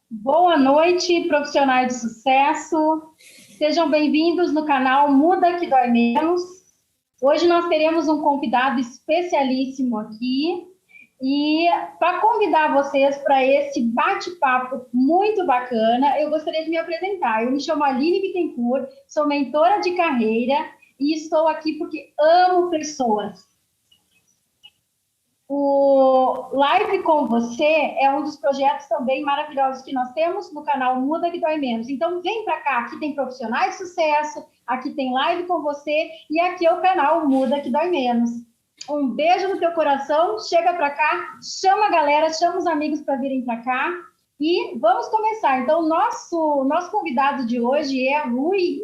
Boa noite, profissionais de sucesso. Sejam bem-vindos no canal Muda que Dói Menos. Hoje nós teremos um convidado especialíssimo aqui e para convidar vocês para esse bate-papo muito bacana, eu gostaria de me apresentar. Eu me chamo Aline Bittencourt, sou mentora de carreira e estou aqui porque amo pessoas. O Live com Você é um dos projetos também maravilhosos que nós temos no canal Muda que Dói Menos. Então, vem para cá, aqui tem profissionais de sucesso, aqui tem Live com Você e aqui é o canal Muda que Dói Menos. Um beijo no teu coração, chega para cá, chama a galera, chama os amigos para virem para cá e vamos começar. Então, nosso convidado de hoje é Rui.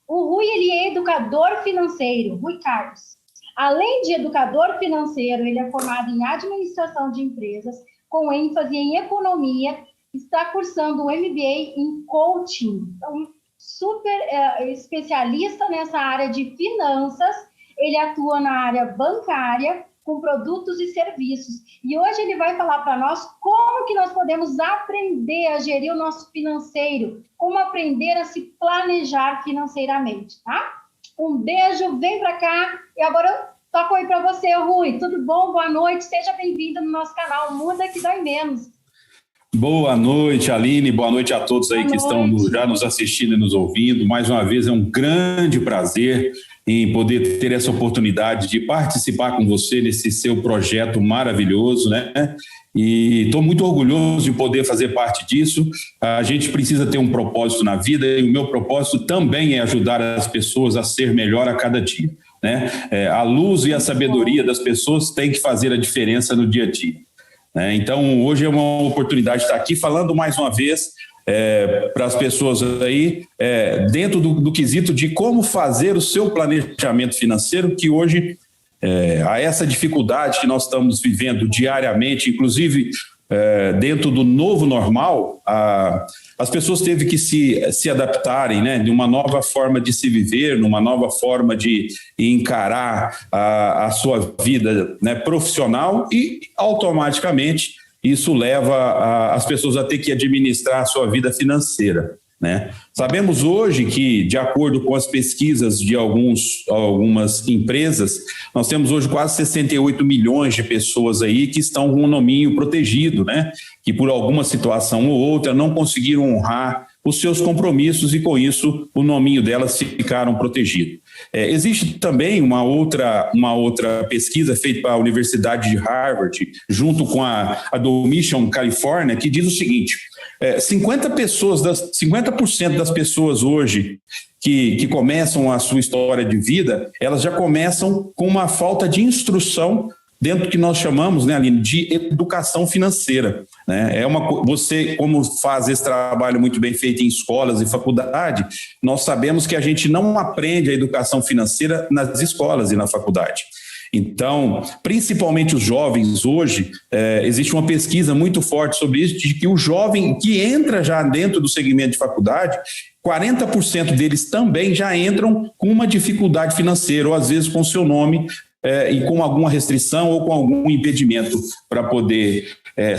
O Rui, ele é educador financeiro, Rui Carlos. Além de educador financeiro, ele é formado em administração de empresas, com ênfase em economia, está cursando um MBA em coaching. Então, super especialista nessa área de finanças, ele atua na área bancária, com produtos e serviços. E hoje ele vai falar para nós como que nós podemos aprender a gerir o nosso financeiro, como aprender a se planejar financeiramente, tá? Um beijo, vem para cá. E agora eu toco aí para você, Rui. Tudo bom? Boa noite. Seja bem-vindo no nosso canal Muda que Dói Menos. Boa noite, Aline. Boa noite a todos aí que estão já nos assistindo e nos ouvindo. Mais uma vez, é um grande prazer em poder ter essa oportunidade de participar com você nesse seu projeto maravilhoso, né? E estou muito orgulhoso de poder fazer parte disso. A gente precisa ter um propósito na vida e o meu propósito também é ajudar as pessoas a ser melhor a cada dia, né? A luz e a sabedoria das pessoas têm que fazer a diferença no dia a dia, né? Então, hoje é uma oportunidade de estar aqui falando mais uma vez para as pessoas aí, dentro do quesito de como fazer o seu planejamento financeiro, que hoje há essa dificuldade que nós estamos vivendo diariamente, inclusive dentro do novo normal, as pessoas teve que se adaptarem, né, de uma nova forma de se viver, numa nova forma de encarar a sua vida, né, profissional, e automaticamente isso leva as pessoas a ter que administrar a sua vida financeira, né? Sabemos hoje que, de acordo com as pesquisas de algumas empresas, nós temos hoje quase 68 milhões de pessoas aí que estão com um nominho protegido, né? Que por alguma situação ou outra não conseguiram honrar os seus compromissos e, com isso, o nominho delas ficaram protegido. Existe também uma outra pesquisa feita pela Universidade de Harvard, junto com a do Mission, Califórnia, que diz o seguinte: 50% das pessoas hoje que começam a sua história de vida, elas já começam com uma falta de instrução dentro do que nós chamamos, né, Aline, de educação financeira, né? Você, como faz esse trabalho muito bem feito em escolas e faculdade, nós sabemos que a gente não aprende a educação financeira nas escolas e na faculdade. Então, principalmente os jovens hoje, existe uma pesquisa muito forte sobre isso, de que o jovem que entra já dentro do segmento de faculdade, 40% deles também já entram com uma dificuldade financeira, ou às vezes com seu nome e com alguma restrição ou com algum impedimento para poder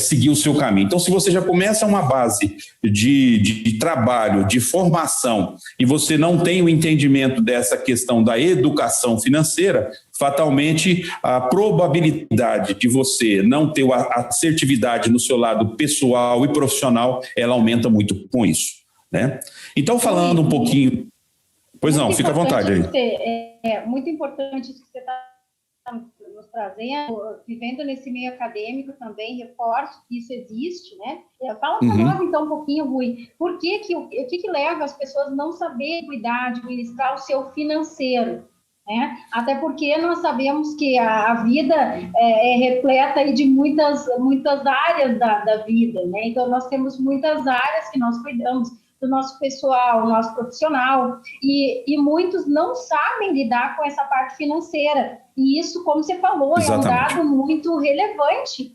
seguir o seu caminho. Então, se você já começa uma base de trabalho, de formação, e você não tem o entendimento dessa questão da educação financeira, fatalmente a probabilidade de você não ter a assertividade no seu lado pessoal e profissional, ela aumenta muito com isso, né? Então, falando um pouquinho... Pois não, fica à vontade aí. É muito importante isso que você está nos trazendo, vivendo nesse meio acadêmico também, reforço que isso existe, né? Fala para nós, então, um pouquinho, Rui, o que leva as pessoas a não saber cuidar, administrar o seu financeiro, né? Até porque nós sabemos que a vida é repleta aí de muitas áreas da vida, né? Então, nós temos muitas áreas que nós cuidamos, do nosso pessoal, do nosso profissional, e muitos não sabem lidar com essa parte financeira. E isso, como você falou, Exatamente. é um dado muito relevante.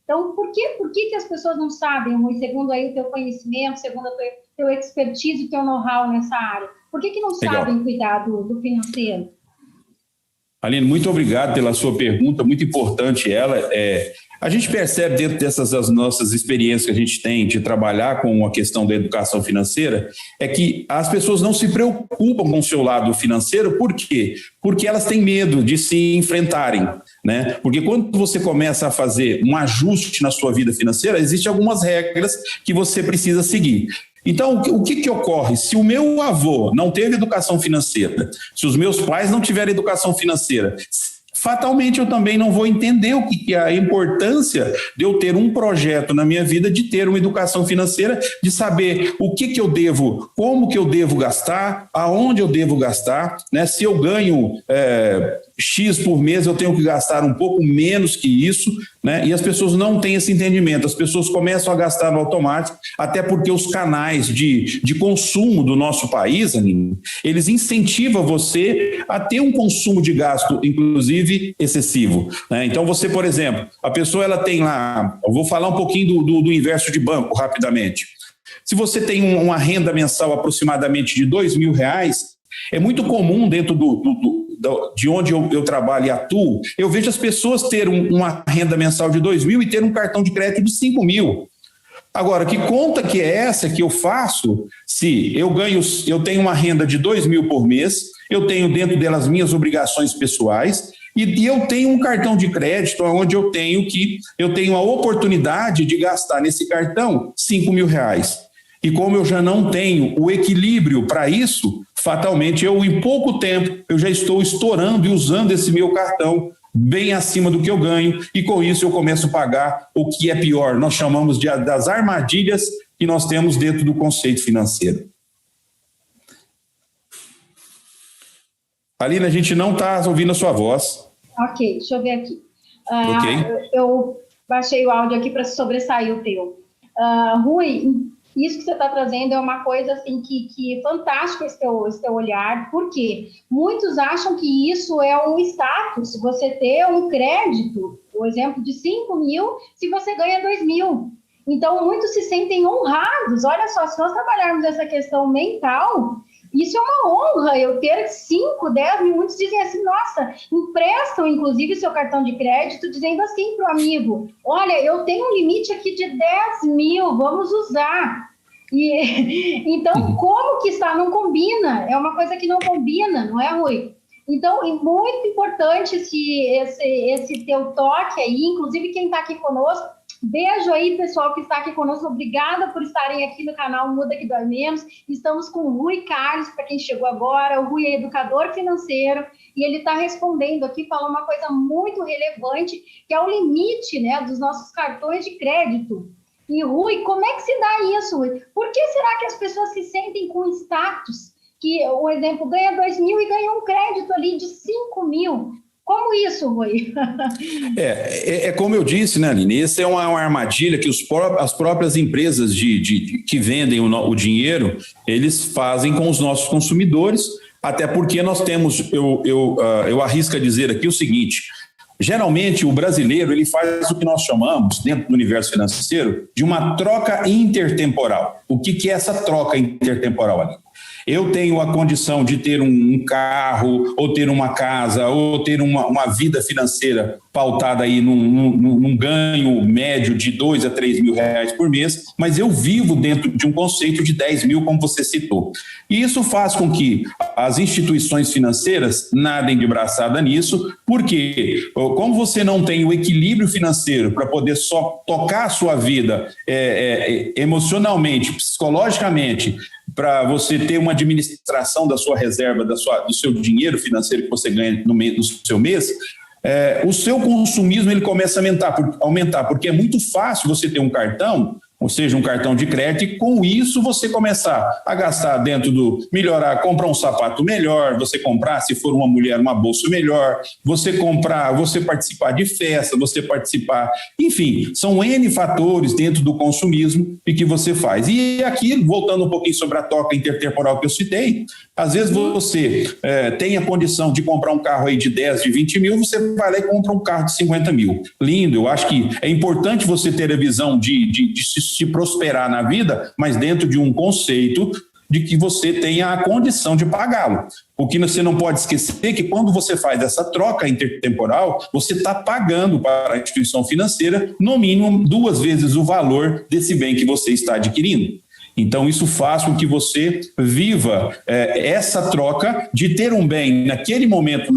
Então, por que as pessoas não sabem, segundo aí o teu conhecimento, segundo a teu expertise, o teu know-how nessa área? Por que não sabem cuidar do financeiro? Aline, muito obrigado pela sua pergunta, muito importante ela. A gente percebe dentro dessas nossas experiências que a gente tem de trabalhar com a questão da educação financeira, é que as pessoas não se preocupam com o seu lado financeiro. Por quê? Porque elas têm medo de se enfrentarem, né? Porque quando você começa a fazer um ajuste na sua vida financeira, existem algumas regras que você precisa seguir. Então, o que ocorre? Se o meu avô não teve educação financeira, se os meus pais não tiverem educação financeira, fatalmente eu também não vou entender o que é a importância de eu ter um projeto na minha vida, de ter uma educação financeira, de saber o que eu devo, como que eu devo gastar, aonde eu devo gastar, né? Se eu ganho X por mês, eu tenho que gastar um pouco menos que isso, né? E as pessoas não têm esse entendimento, as pessoas começam a gastar no automático, até porque os canais de consumo do nosso país, Aline, eles incentivam você a ter um consumo de gasto, inclusive excessivo, né? Então você, por exemplo, a pessoa ela tem lá, eu vou falar um pouquinho do inverso de banco rapidamente. Se você tem uma renda mensal aproximadamente de R$2.000, é muito comum dentro de onde eu trabalho e atuo, eu vejo as pessoas terem uma renda mensal de R$2.000 e ter um cartão de crédito de R$5.000. Agora, que conta que é essa que eu faço se eu tenho uma renda de R$2.000 por mês, eu tenho dentro delas minhas obrigações pessoais e eu tenho um cartão de crédito onde eu tenho a oportunidade de gastar nesse cartão R$5.000. E como eu já não tenho o equilíbrio para isso, fatalmente em pouco tempo, eu já estou estourando e usando esse meu cartão bem acima do que eu ganho, e com isso eu começo a pagar o que é pior. Nós chamamos das armadilhas que nós temos dentro do conceito financeiro. Aline, a gente não está ouvindo a sua voz. Ok, deixa eu ver aqui. Ok. Eu baixei o áudio aqui para sobressair o teu. Rui, isso que você está trazendo é uma coisa assim que é fantástico esse teu olhar, porque muitos acham que isso é um status, você ter um crédito, por exemplo, de R$5.000, se você ganha R$2.000. Então, muitos se sentem honrados. Olha só, se nós trabalharmos essa questão mental, isso é uma honra, eu ter 5, 10 mil. Muitos dizem assim, nossa, emprestam inclusive seu cartão de crédito, dizendo assim para o amigo, olha, eu tenho um limite aqui de 10.000, vamos usar. Então, como que está? Não combina, é uma coisa que não combina, não é, Rui? Então, é muito importante esse teu toque aí, inclusive quem está aqui conosco, Beijo aí, pessoal que está aqui conosco. Obrigada por estarem aqui no canal Muda Que Dói Menos. Estamos com o Rui Carlos, para quem chegou agora. O Rui é educador financeiro e ele está respondendo aqui, falando uma coisa muito relevante, que é o limite, né, dos nossos cartões de crédito. E, Rui, como é que se dá isso, Rui? Por que será que as pessoas se sentem com status? Que, por exemplo, ganha 2.000 e ganha um crédito ali de 5.000. Como isso, Rui? É como eu disse, né, Aline? Essa é uma armadilha que as próprias empresas que vendem o dinheiro, eles fazem com os nossos consumidores, até porque nós temos, eu arrisco a dizer aqui o seguinte: geralmente o brasileiro ele faz o que nós chamamos, dentro do universo financeiro, de uma troca intertemporal. O que é essa troca intertemporal, Aline? Eu tenho a condição de ter um carro, ou ter uma casa, ou ter uma vida financeira pautada aí num ganho médio de 2 a 3 mil reais por mês, mas eu vivo dentro de um conceito de 10 mil, como você citou. E isso faz com que as instituições financeiras nadem de braçada nisso, porque como você não tem o equilíbrio financeiro para poder só tocar a sua vida emocionalmente, psicologicamente, para você ter uma administração da sua reserva, do seu dinheiro financeiro que você ganha no seu mês, o seu consumismo ele começa a aumentar, porque é muito fácil você ter um cartão, ou seja, um cartão de crédito, e com isso você começar a gastar melhorar, comprar um sapato melhor, você comprar, se for uma mulher, uma bolsa melhor, você participar de festa, você participar, enfim, são N fatores dentro do consumismo e que você faz. E aqui, voltando um pouquinho sobre a troca intertemporal que eu citei, às vezes você tem a condição de comprar um carro aí de 10, de 20 mil, você vai lá e compra um carro de 50 mil. Lindo, eu acho que é importante você ter a visão de se prosperar na vida, mas dentro de um conceito de que você tenha a condição de pagá-lo. O que você não pode esquecer é que quando você faz essa troca intertemporal, você está pagando para a instituição financeira, no mínimo, 2 vezes o valor desse bem que você está adquirindo. Então, isso faz com que você viva essa troca de ter um bem naquele momento,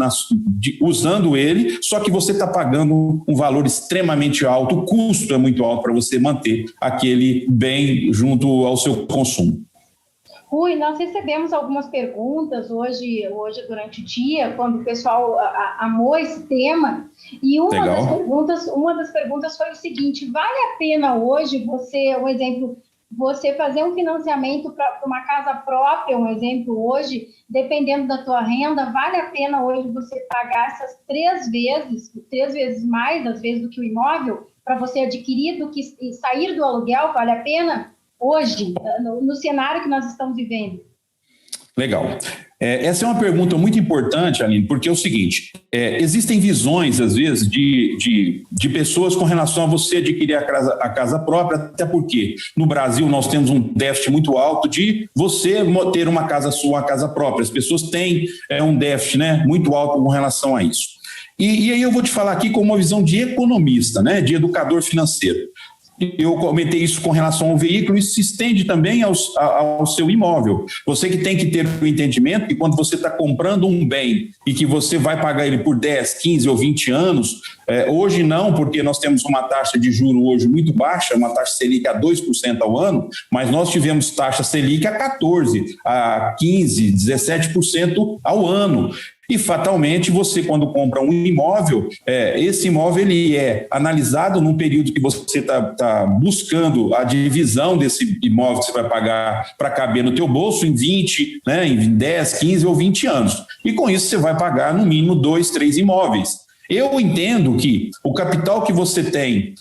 usando ele, só que você está pagando um valor extremamente alto, o custo é muito alto para você manter aquele bem junto ao seu consumo. Rui, nós recebemos algumas perguntas hoje durante o dia, quando o pessoal amou esse tema, e uma das perguntas foi o seguinte: vale a pena hoje você fazer um financiamento para uma casa própria, um exemplo, hoje, dependendo da tua renda, vale a pena hoje você pagar essas 3 vezes mais, às vezes, do que o imóvel, para você adquirir e sair do aluguel, vale a pena hoje, no cenário que nós estamos vivendo? Legal. Essa é uma pergunta muito importante, Aline, porque é o seguinte: existem visões, às vezes, de pessoas com relação a você adquirir a casa própria, até porque no Brasil nós temos um déficit muito alto de você ter uma casa sua, uma casa própria. As pessoas têm um déficit, né, muito alto com relação a isso. E aí eu vou te falar aqui com uma visão de economista, né, de educador financeiro. Eu comentei isso com relação ao veículo, isso se estende também ao seu imóvel. Você que tem que ter o entendimento que quando você está comprando um bem e que você vai pagar ele por 10, 15 ou 20 anos, hoje não, porque nós temos uma taxa de juros hoje muito baixa, uma taxa Selic a 2% ao ano, mas nós tivemos taxa Selic a 14%, a 15%, 17% ao ano. E fatalmente você, quando compra um imóvel, esse imóvel ele é analisado num período que você está buscando a divisão desse imóvel que você vai pagar para caber no teu bolso em 20, né, em 10, 15 ou 20 anos. E com isso você vai pagar no mínimo 2, 3 imóveis. Eu entendo que o capital que você tem,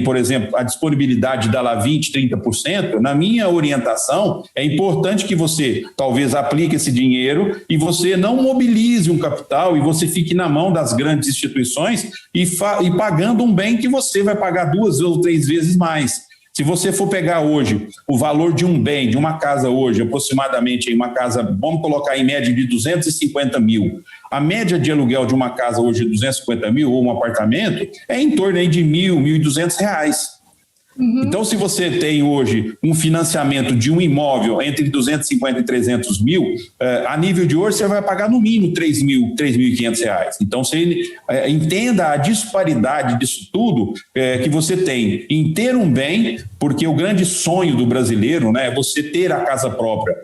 por exemplo, a disponibilidade de dar lá 20%, 30%, na minha orientação, é importante que você talvez aplique esse dinheiro e você não mobilize um capital e você fique na mão das grandes instituições e pagando um bem que você vai pagar 2 ou 3 vezes mais. Se você for pegar hoje o valor de um bem, de uma casa hoje, aproximadamente uma casa, vamos colocar em média de 250 mil, a média de aluguel de uma casa hoje de 250 mil ou um apartamento é em torno aí de R$1.000, R$1.200. Então, se você tem hoje um financiamento de um imóvel entre 250 e 300 mil, a nível de hoje você vai pagar no mínimo R$3.500. Então, você entenda a disparidade disso tudo que você tem em ter um bem, porque o grande sonho do brasileiro, né, é você ter a casa própria.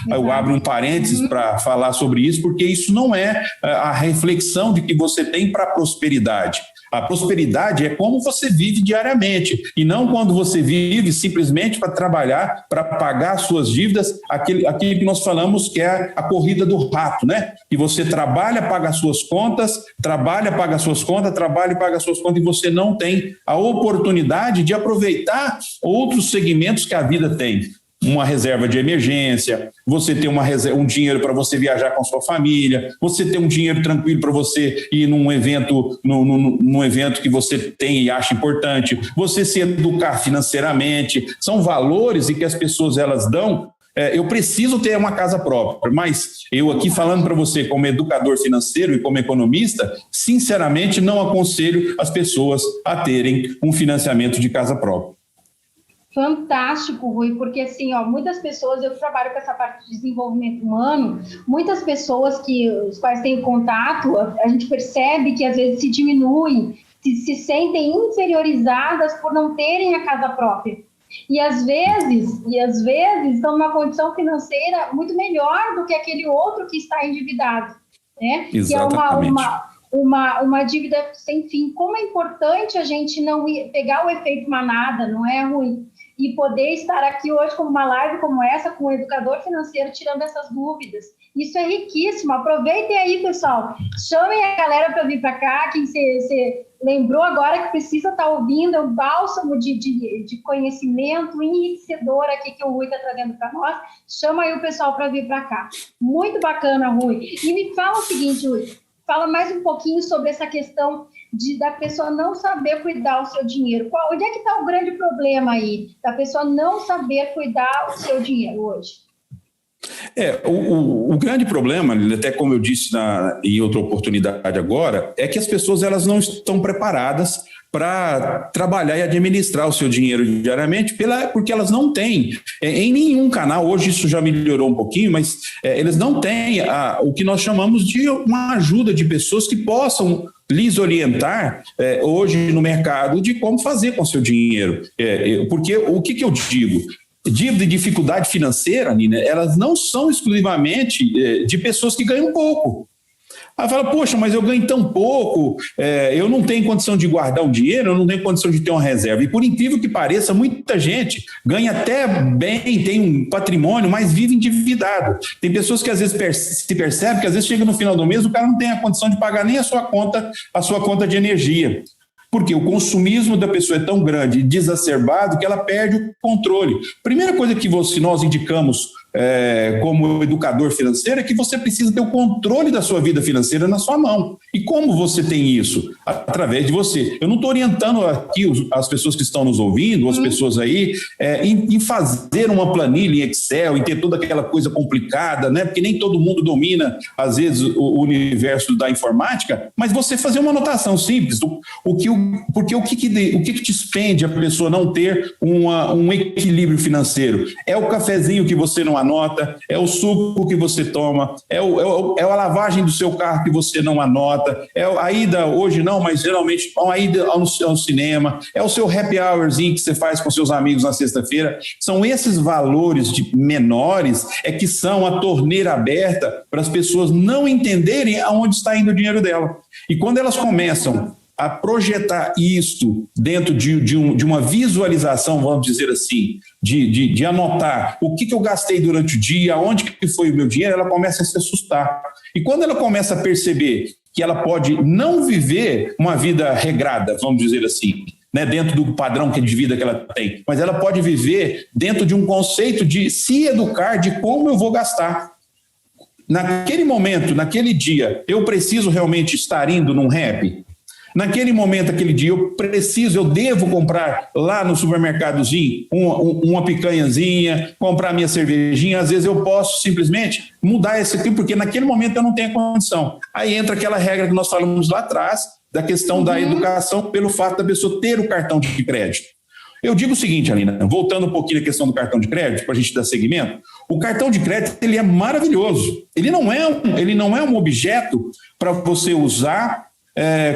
Eu abro um parênteses para falar sobre isso, porque isso não é a reflexão de que você tem para a prosperidade. A prosperidade é como você vive diariamente e não quando você vive simplesmente para trabalhar, para pagar suas dívidas, aquilo que nós falamos que é a corrida do rato, né? E você trabalha, paga suas contas, trabalha, paga suas contas, trabalha e paga suas contas, e você não tem a oportunidade de aproveitar outros segmentos que a vida tem. Uma reserva de emergência, você ter um dinheiro para você viajar com a sua família, você ter um dinheiro tranquilo para você ir num evento, num evento que você tem e acha importante, você se educar financeiramente, são valores e que as pessoas elas dão. Eu preciso ter uma casa própria, mas eu aqui falando para você como educador financeiro e como economista, sinceramente não aconselho as pessoas a terem um financiamento de casa própria. Fantástico, Rui, porque assim, muitas pessoas, eu trabalho com essa parte de desenvolvimento humano, muitas pessoas que os quais têm contato, a gente percebe que às vezes se diminuem, se sentem inferiorizadas por não terem a casa própria. E às vezes estão numa condição financeira muito melhor do que aquele outro que está endividado, né? Exatamente. Que é uma dívida sem fim. Como é importante a gente não pegar o efeito manada, não é, Rui? E poder estar aqui hoje com uma live como essa, com o educador financeiro, tirando essas dúvidas. Isso é riquíssimo. Aproveitem aí, pessoal. Chamem a galera para vir para cá. Quem você lembrou agora que precisa estar ouvindo, é um bálsamo de conhecimento enriquecedor aqui que o Rui está trazendo para nós. Chama aí o pessoal para vir para cá. Muito bacana, Rui. E me fala o seguinte, Rui. Fala mais um pouquinho sobre essa questão da pessoa não saber cuidar o seu dinheiro. Onde é que está o grande problema aí, da pessoa não saber cuidar o seu dinheiro hoje? O grande problema, até como eu disse em outra oportunidade agora, é que as pessoas elas não estão preparadas para trabalhar e administrar o seu dinheiro diariamente, porque elas não têm, em nenhum canal, hoje isso já melhorou um pouquinho, mas eles não têm o que nós chamamos de uma ajuda de pessoas que possam lhes orientar hoje no mercado de como fazer com o seu dinheiro. Porque o que eu digo? Dívida e dificuldade financeira, Nina, elas não são exclusivamente de pessoas que ganham pouco. Aí fala, poxa, mas eu ganho tão pouco, eu não tenho condição de guardar um dinheiro, eu não tenho condição de ter uma reserva. E por incrível que pareça, muita gente ganha até bem, tem um patrimônio, mas vive endividado. Tem pessoas que às vezes se percebem que às vezes chega no final do mês, o cara não tem a condição de pagar nem a sua conta de energia. Porque o consumismo da pessoa é tão grande e desacerbado que ela perde o controle. Primeira coisa que nós indicamos como educador financeiro é que você precisa ter o controle da sua vida financeira na sua mão. E como você tem isso? Através de você. Eu não estou orientando aqui as pessoas que estão nos ouvindo, as pessoas aí, em fazer uma planilha em Excel, em ter toda aquela coisa complicada, né? Porque nem todo mundo domina, às vezes, o universo da informática, mas você fazer uma anotação simples, porque o que dispende a pessoa não ter um equilíbrio financeiro? É o cafezinho que você não anota, é o suco que você toma, é a lavagem do seu carro que você não anota, é a ida, hoje não, mas geralmente a ida ao cinema, é o seu happy hourzinho que você faz com seus amigos na sexta-feira. São esses valores menores que são a torneira aberta para as pessoas não entenderem aonde está indo o dinheiro dela. E quando elas começam a projetar isto dentro de uma visualização, vamos dizer assim, de anotar o que eu gastei durante o dia, onde que foi o meu dinheiro, ela começa a se assustar. E quando ela começa a perceber que ela pode não viver uma vida regrada, vamos dizer assim, né, dentro do padrão de vida que ela tem, mas ela pode viver dentro de um conceito de se educar de como eu vou gastar. Naquele momento, naquele dia, eu preciso realmente estar indo num rap? Naquele momento, aquele dia, eu devo comprar lá no supermercadozinho uma picanhazinha, comprar minha cervejinha. Às vezes eu posso simplesmente mudar esse aqui, porque naquele momento eu não tenho a condição. Aí entra aquela regra que nós falamos lá atrás, da questão da educação pelo fato da pessoa ter o cartão de crédito. Eu digo o seguinte, Alina, voltando um pouquinho à questão do cartão de crédito, para a gente dar seguimento, o cartão de crédito ele é maravilhoso. Ele não é um objeto para você usar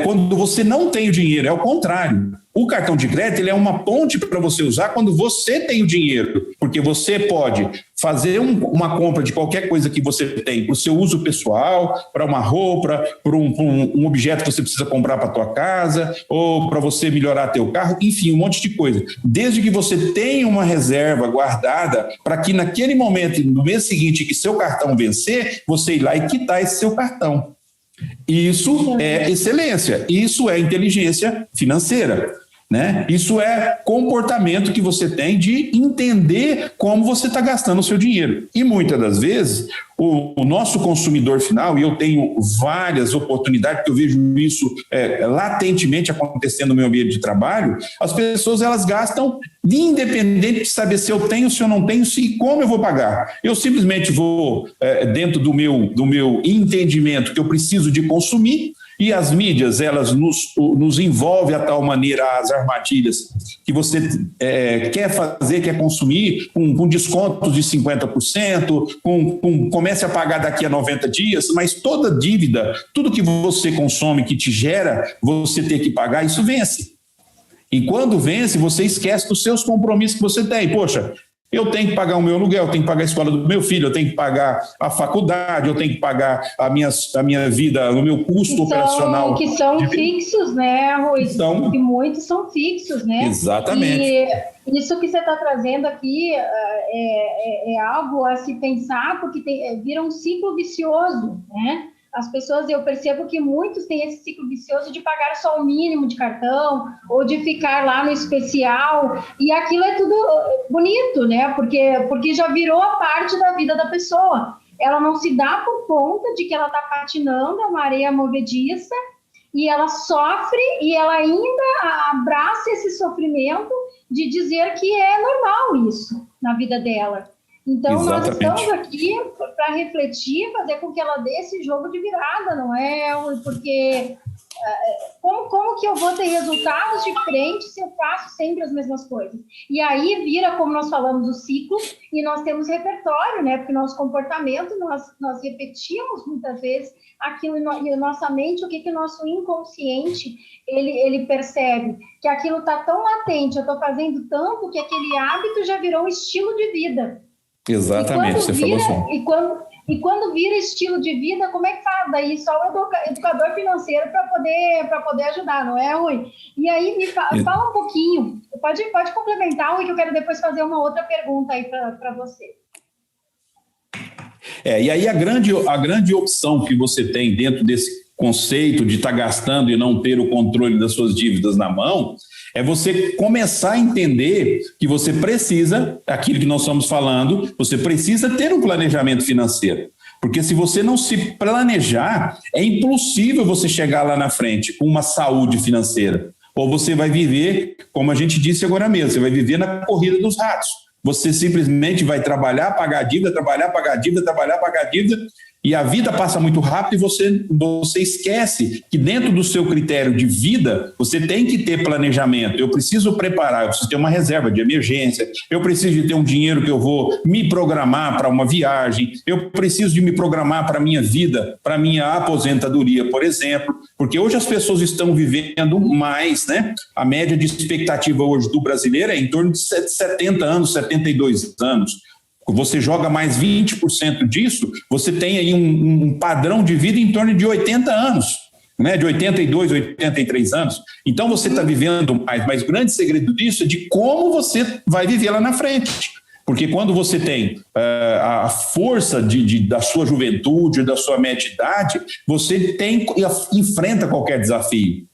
quando você não tem o dinheiro, é o contrário. O cartão de crédito ele é uma ponte para você usar quando você tem o dinheiro, porque você pode fazer uma compra de qualquer coisa que você tem para o seu uso pessoal, para uma roupa, para um objeto que você precisa comprar para a tua casa, ou para você melhorar teu carro, enfim, um monte de coisa. Desde que você tenha uma reserva guardada para que naquele momento, no mês seguinte que seu cartão vencer, você ir lá e quitar esse seu cartão. Isso é excelência, isso é inteligência financeira, né? Isso é comportamento que você tem de entender como você está gastando o seu dinheiro. E muitas das vezes o nosso consumidor final, e eu tenho várias oportunidades, porque eu vejo isso latentemente acontecendo no meu ambiente de trabalho, as pessoas elas gastam independente de saber se eu tenho, se eu não tenho, se como eu vou pagar. Eu simplesmente vou, dentro do meu entendimento que eu preciso de consumir, e as mídias, elas nos envolvem a tal maneira, as armadilhas que você quer fazer, quer consumir, com descontos de 50%, comece a pagar daqui a 90 dias, mas toda dívida, tudo que você consome, que te gera, você ter que pagar, isso vence. E quando vence, você esquece dos seus compromissos que você tem. Poxa, eu tenho que pagar o meu aluguel, eu tenho que pagar a escola do meu filho, eu tenho que pagar a faculdade, eu tenho que pagar a minha vida, o meu custo operacional. Que são fixos, né, Rui? Que muitos são fixos, né? Exatamente. E isso que você está trazendo aqui é algo a se pensar, porque vira um ciclo vicioso, né? As pessoas, eu percebo que muitos têm esse ciclo vicioso de pagar só o mínimo de cartão ou de ficar lá no especial, e aquilo é tudo bonito, né? Porque já virou a parte da vida da pessoa. Ela não se dá por conta de que ela está patinando, é uma areia movediça, e ela sofre e ela ainda abraça esse sofrimento de dizer que é normal isso na vida dela. Então, Exatamente. Nós estamos aqui para refletir, fazer com que ela dê esse jogo de virada, não é? Porque como que eu vou ter resultados diferentes se eu faço sempre as mesmas coisas? E aí vira, como nós falamos, o ciclo, e nós temos repertório, né? Porque nosso comportamento, nós repetimos muitas vezes aquilo, e a nossa mente, o que o nosso inconsciente, ele percebe? Que aquilo está tão latente, eu estou fazendo tanto que aquele hábito já virou um estilo de vida. Exatamente, você falou assim. E quando vira estilo de vida, como é que faz? Daí só o educador financeiro para poder ajudar, não é, Rui? E aí, me fala um pouquinho, pode complementar, Rui, que eu quero depois fazer uma outra pergunta aí para você. E aí a grande opção que você tem dentro desse conceito de estar gastando e não ter o controle das suas dívidas na mão, é você começar a entender que você precisa, aquilo que nós estamos falando, você precisa ter um planejamento financeiro. Porque se você não se planejar, é impossível você chegar lá na frente com uma saúde financeira. Ou você vai viver, como a gente disse agora mesmo, você vai viver na corrida dos ratos. Você simplesmente vai trabalhar, pagar dívida, trabalhar, pagar dívida, trabalhar, pagar dívida, e a vida passa muito rápido e você esquece que dentro do seu critério de vida, você tem que ter planejamento. Eu preciso preparar, eu preciso ter uma reserva de emergência, eu preciso de ter um dinheiro que eu vou me programar para uma viagem, eu preciso de me programar para a minha vida, para a minha aposentadoria, por exemplo, porque hoje as pessoas estão vivendo mais, né? A média de expectativa hoje do brasileiro é em torno de 70 anos, 72 anos. Você joga mais 20% disso, você tem aí um padrão de vida em torno de 80 anos, né? De 82, 83 anos. Então você está vivendo mais, mas o grande segredo disso é de como você vai viver lá na frente. Porque quando você tem a força da sua juventude, da sua média-idade, você enfrenta qualquer desafio.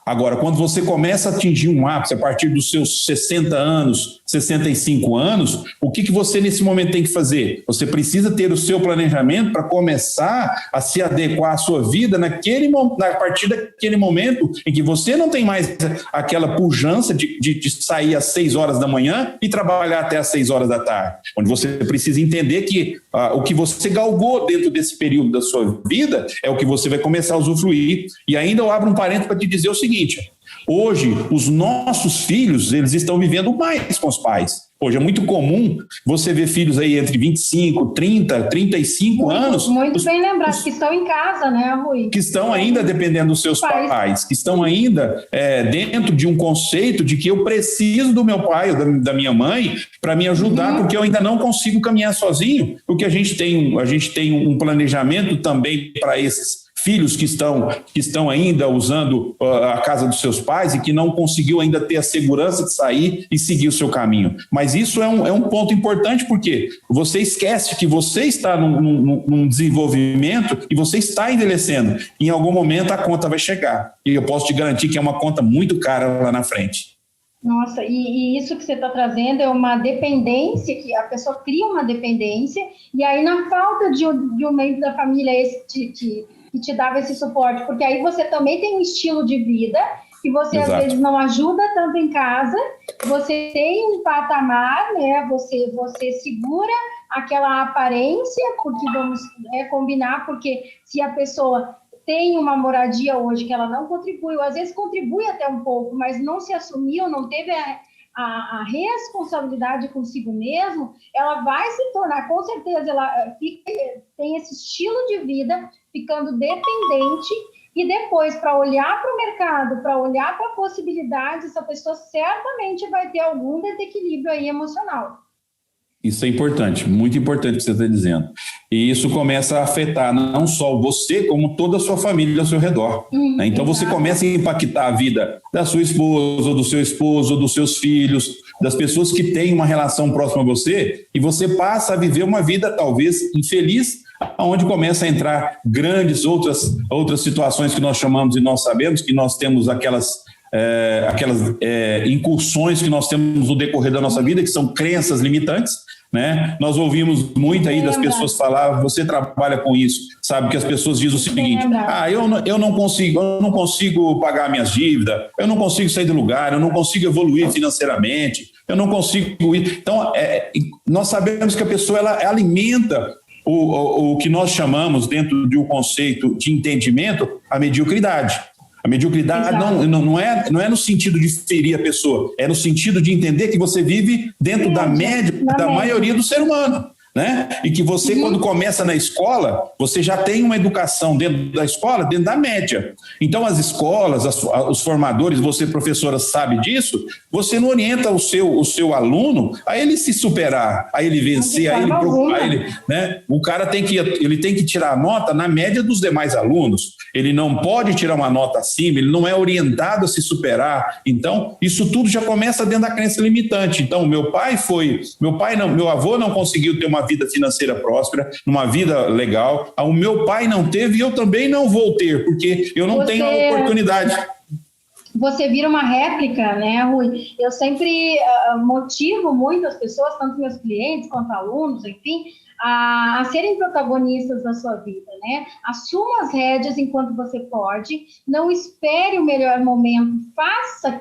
Agora, quando você começa a atingir um ápice a partir dos seus 60 anos, 65 anos, o que você nesse momento tem que fazer? Você precisa ter o seu planejamento para começar a se adequar à sua vida a partir daquele momento em que você não tem mais aquela pujança de sair às 6 horas da manhã e trabalhar até às 6 horas da tarde. Onde você precisa entender que o que você galgou dentro desse período da sua vida é o que você vai começar a usufruir. E ainda eu abro um parênteses para te dizer o seguinte: hoje os nossos filhos, eles estão vivendo mais com os pais. Hoje é muito comum você ver filhos aí entre 25, 30, 35 anos. Muito bem lembrado, que estão em casa, né, Rui? Que estão ainda dependendo dos seus pais, que estão ainda dentro de um conceito de que eu preciso do meu pai ou da minha mãe para me ajudar, porque eu ainda não consigo caminhar sozinho, porque a gente tem um planejamento também para esses filhos que estão ainda usando a casa dos seus pais e que não conseguiu ainda ter a segurança de sair e seguir o seu caminho. Mas isso é um ponto importante, porque você esquece que você está num desenvolvimento e você está envelhecendo. Em algum momento a conta vai chegar. E eu posso te garantir que é uma conta muito cara lá na frente. Nossa, e isso que você está trazendo é uma dependência, que a pessoa cria uma dependência, e aí na falta de um membro da família que te dava esse suporte, porque aí você também tem um estilo de vida que você Exato. Às vezes não ajuda tanto em casa, você tem um patamar, né? Você segura aquela aparência, porque vamos combinar, porque se a pessoa tem uma moradia hoje que ela não contribuiu, às vezes contribui até um pouco, mas não se assumiu, não teve a responsabilidade consigo mesmo, ela vai se tornar, com certeza, ela tem esse estilo de vida ficando dependente, e depois, para olhar para o mercado, para olhar para possibilidades, essa pessoa certamente vai ter algum desequilíbrio aí emocional. Isso é importante, muito importante o que você está dizendo. E isso começa a afetar não só você, como toda a sua família ao seu redor. Né? Então você começa a impactar a vida da sua esposa, ou do seu esposo, ou dos seus filhos, das pessoas que têm uma relação próxima a você, e você passa a viver uma vida talvez infeliz, onde começa a entrar grandes outras situações que nós chamamos, e nós sabemos que nós temos aquelas incursões que nós temos no decorrer da nossa vida, que são crenças limitantes, né? Nós ouvimos muito aí das pessoas falar, você trabalha com isso, sabe, que as pessoas dizem o seguinte: eu não consigo pagar minhas dívidas, eu não consigo sair do lugar, eu não consigo evoluir financeiramente, eu não consigo ir. Então, nós sabemos que a pessoa ela alimenta o que nós chamamos, dentro de um conceito de entendimento, a mediocridade. A mediocridade não é no sentido de ferir a pessoa, é no sentido de entender que você vive dentro da média da maioria do ser humano. Né? E que você, quando começa na escola, você já tem uma educação dentro da escola, dentro da média. Então, as escolas, os formadores, você, professora, sabe disso, você não orienta o seu aluno a ele se superar, a ele vencer, a ele procurar. Né? O cara tem que tirar a nota na média dos demais alunos. Ele não pode tirar uma nota acima, ele não é orientado a se superar. Então, isso tudo já começa dentro da crença limitante. Então, meu avô não conseguiu ter uma vida financeira próspera, uma vida legal. O meu pai não teve e eu também não vou ter, porque eu não tenho a oportunidade. Você vira uma réplica, né, Rui? Eu sempre motivo muito as pessoas, tanto meus clientes quanto alunos, enfim, a serem protagonistas da sua vida, né? Assuma as rédeas enquanto você pode, não espere o melhor momento,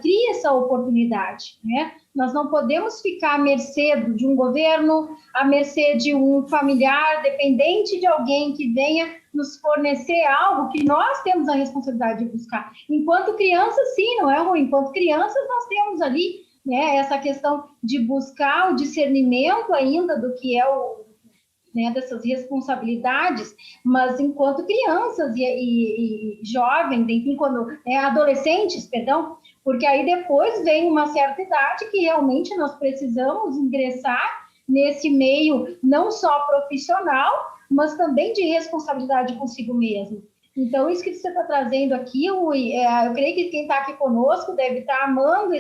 crie essa oportunidade, né? Nós não podemos ficar à mercê de um governo, à mercê de um familiar, dependente de alguém que venha nos fornecer algo que nós temos a responsabilidade de buscar. Enquanto crianças, sim, não é ruim. Enquanto crianças, nós temos ali, né, essa questão de buscar o discernimento ainda do que é dessas responsabilidades, mas enquanto crianças e jovens, enfim, adolescentes, perdão, porque aí depois vem uma certa idade que realmente nós precisamos ingressar nesse meio não só profissional, mas também de responsabilidade consigo mesmo. Então, isso que você está trazendo aqui, eu creio que quem está aqui conosco deve estar amando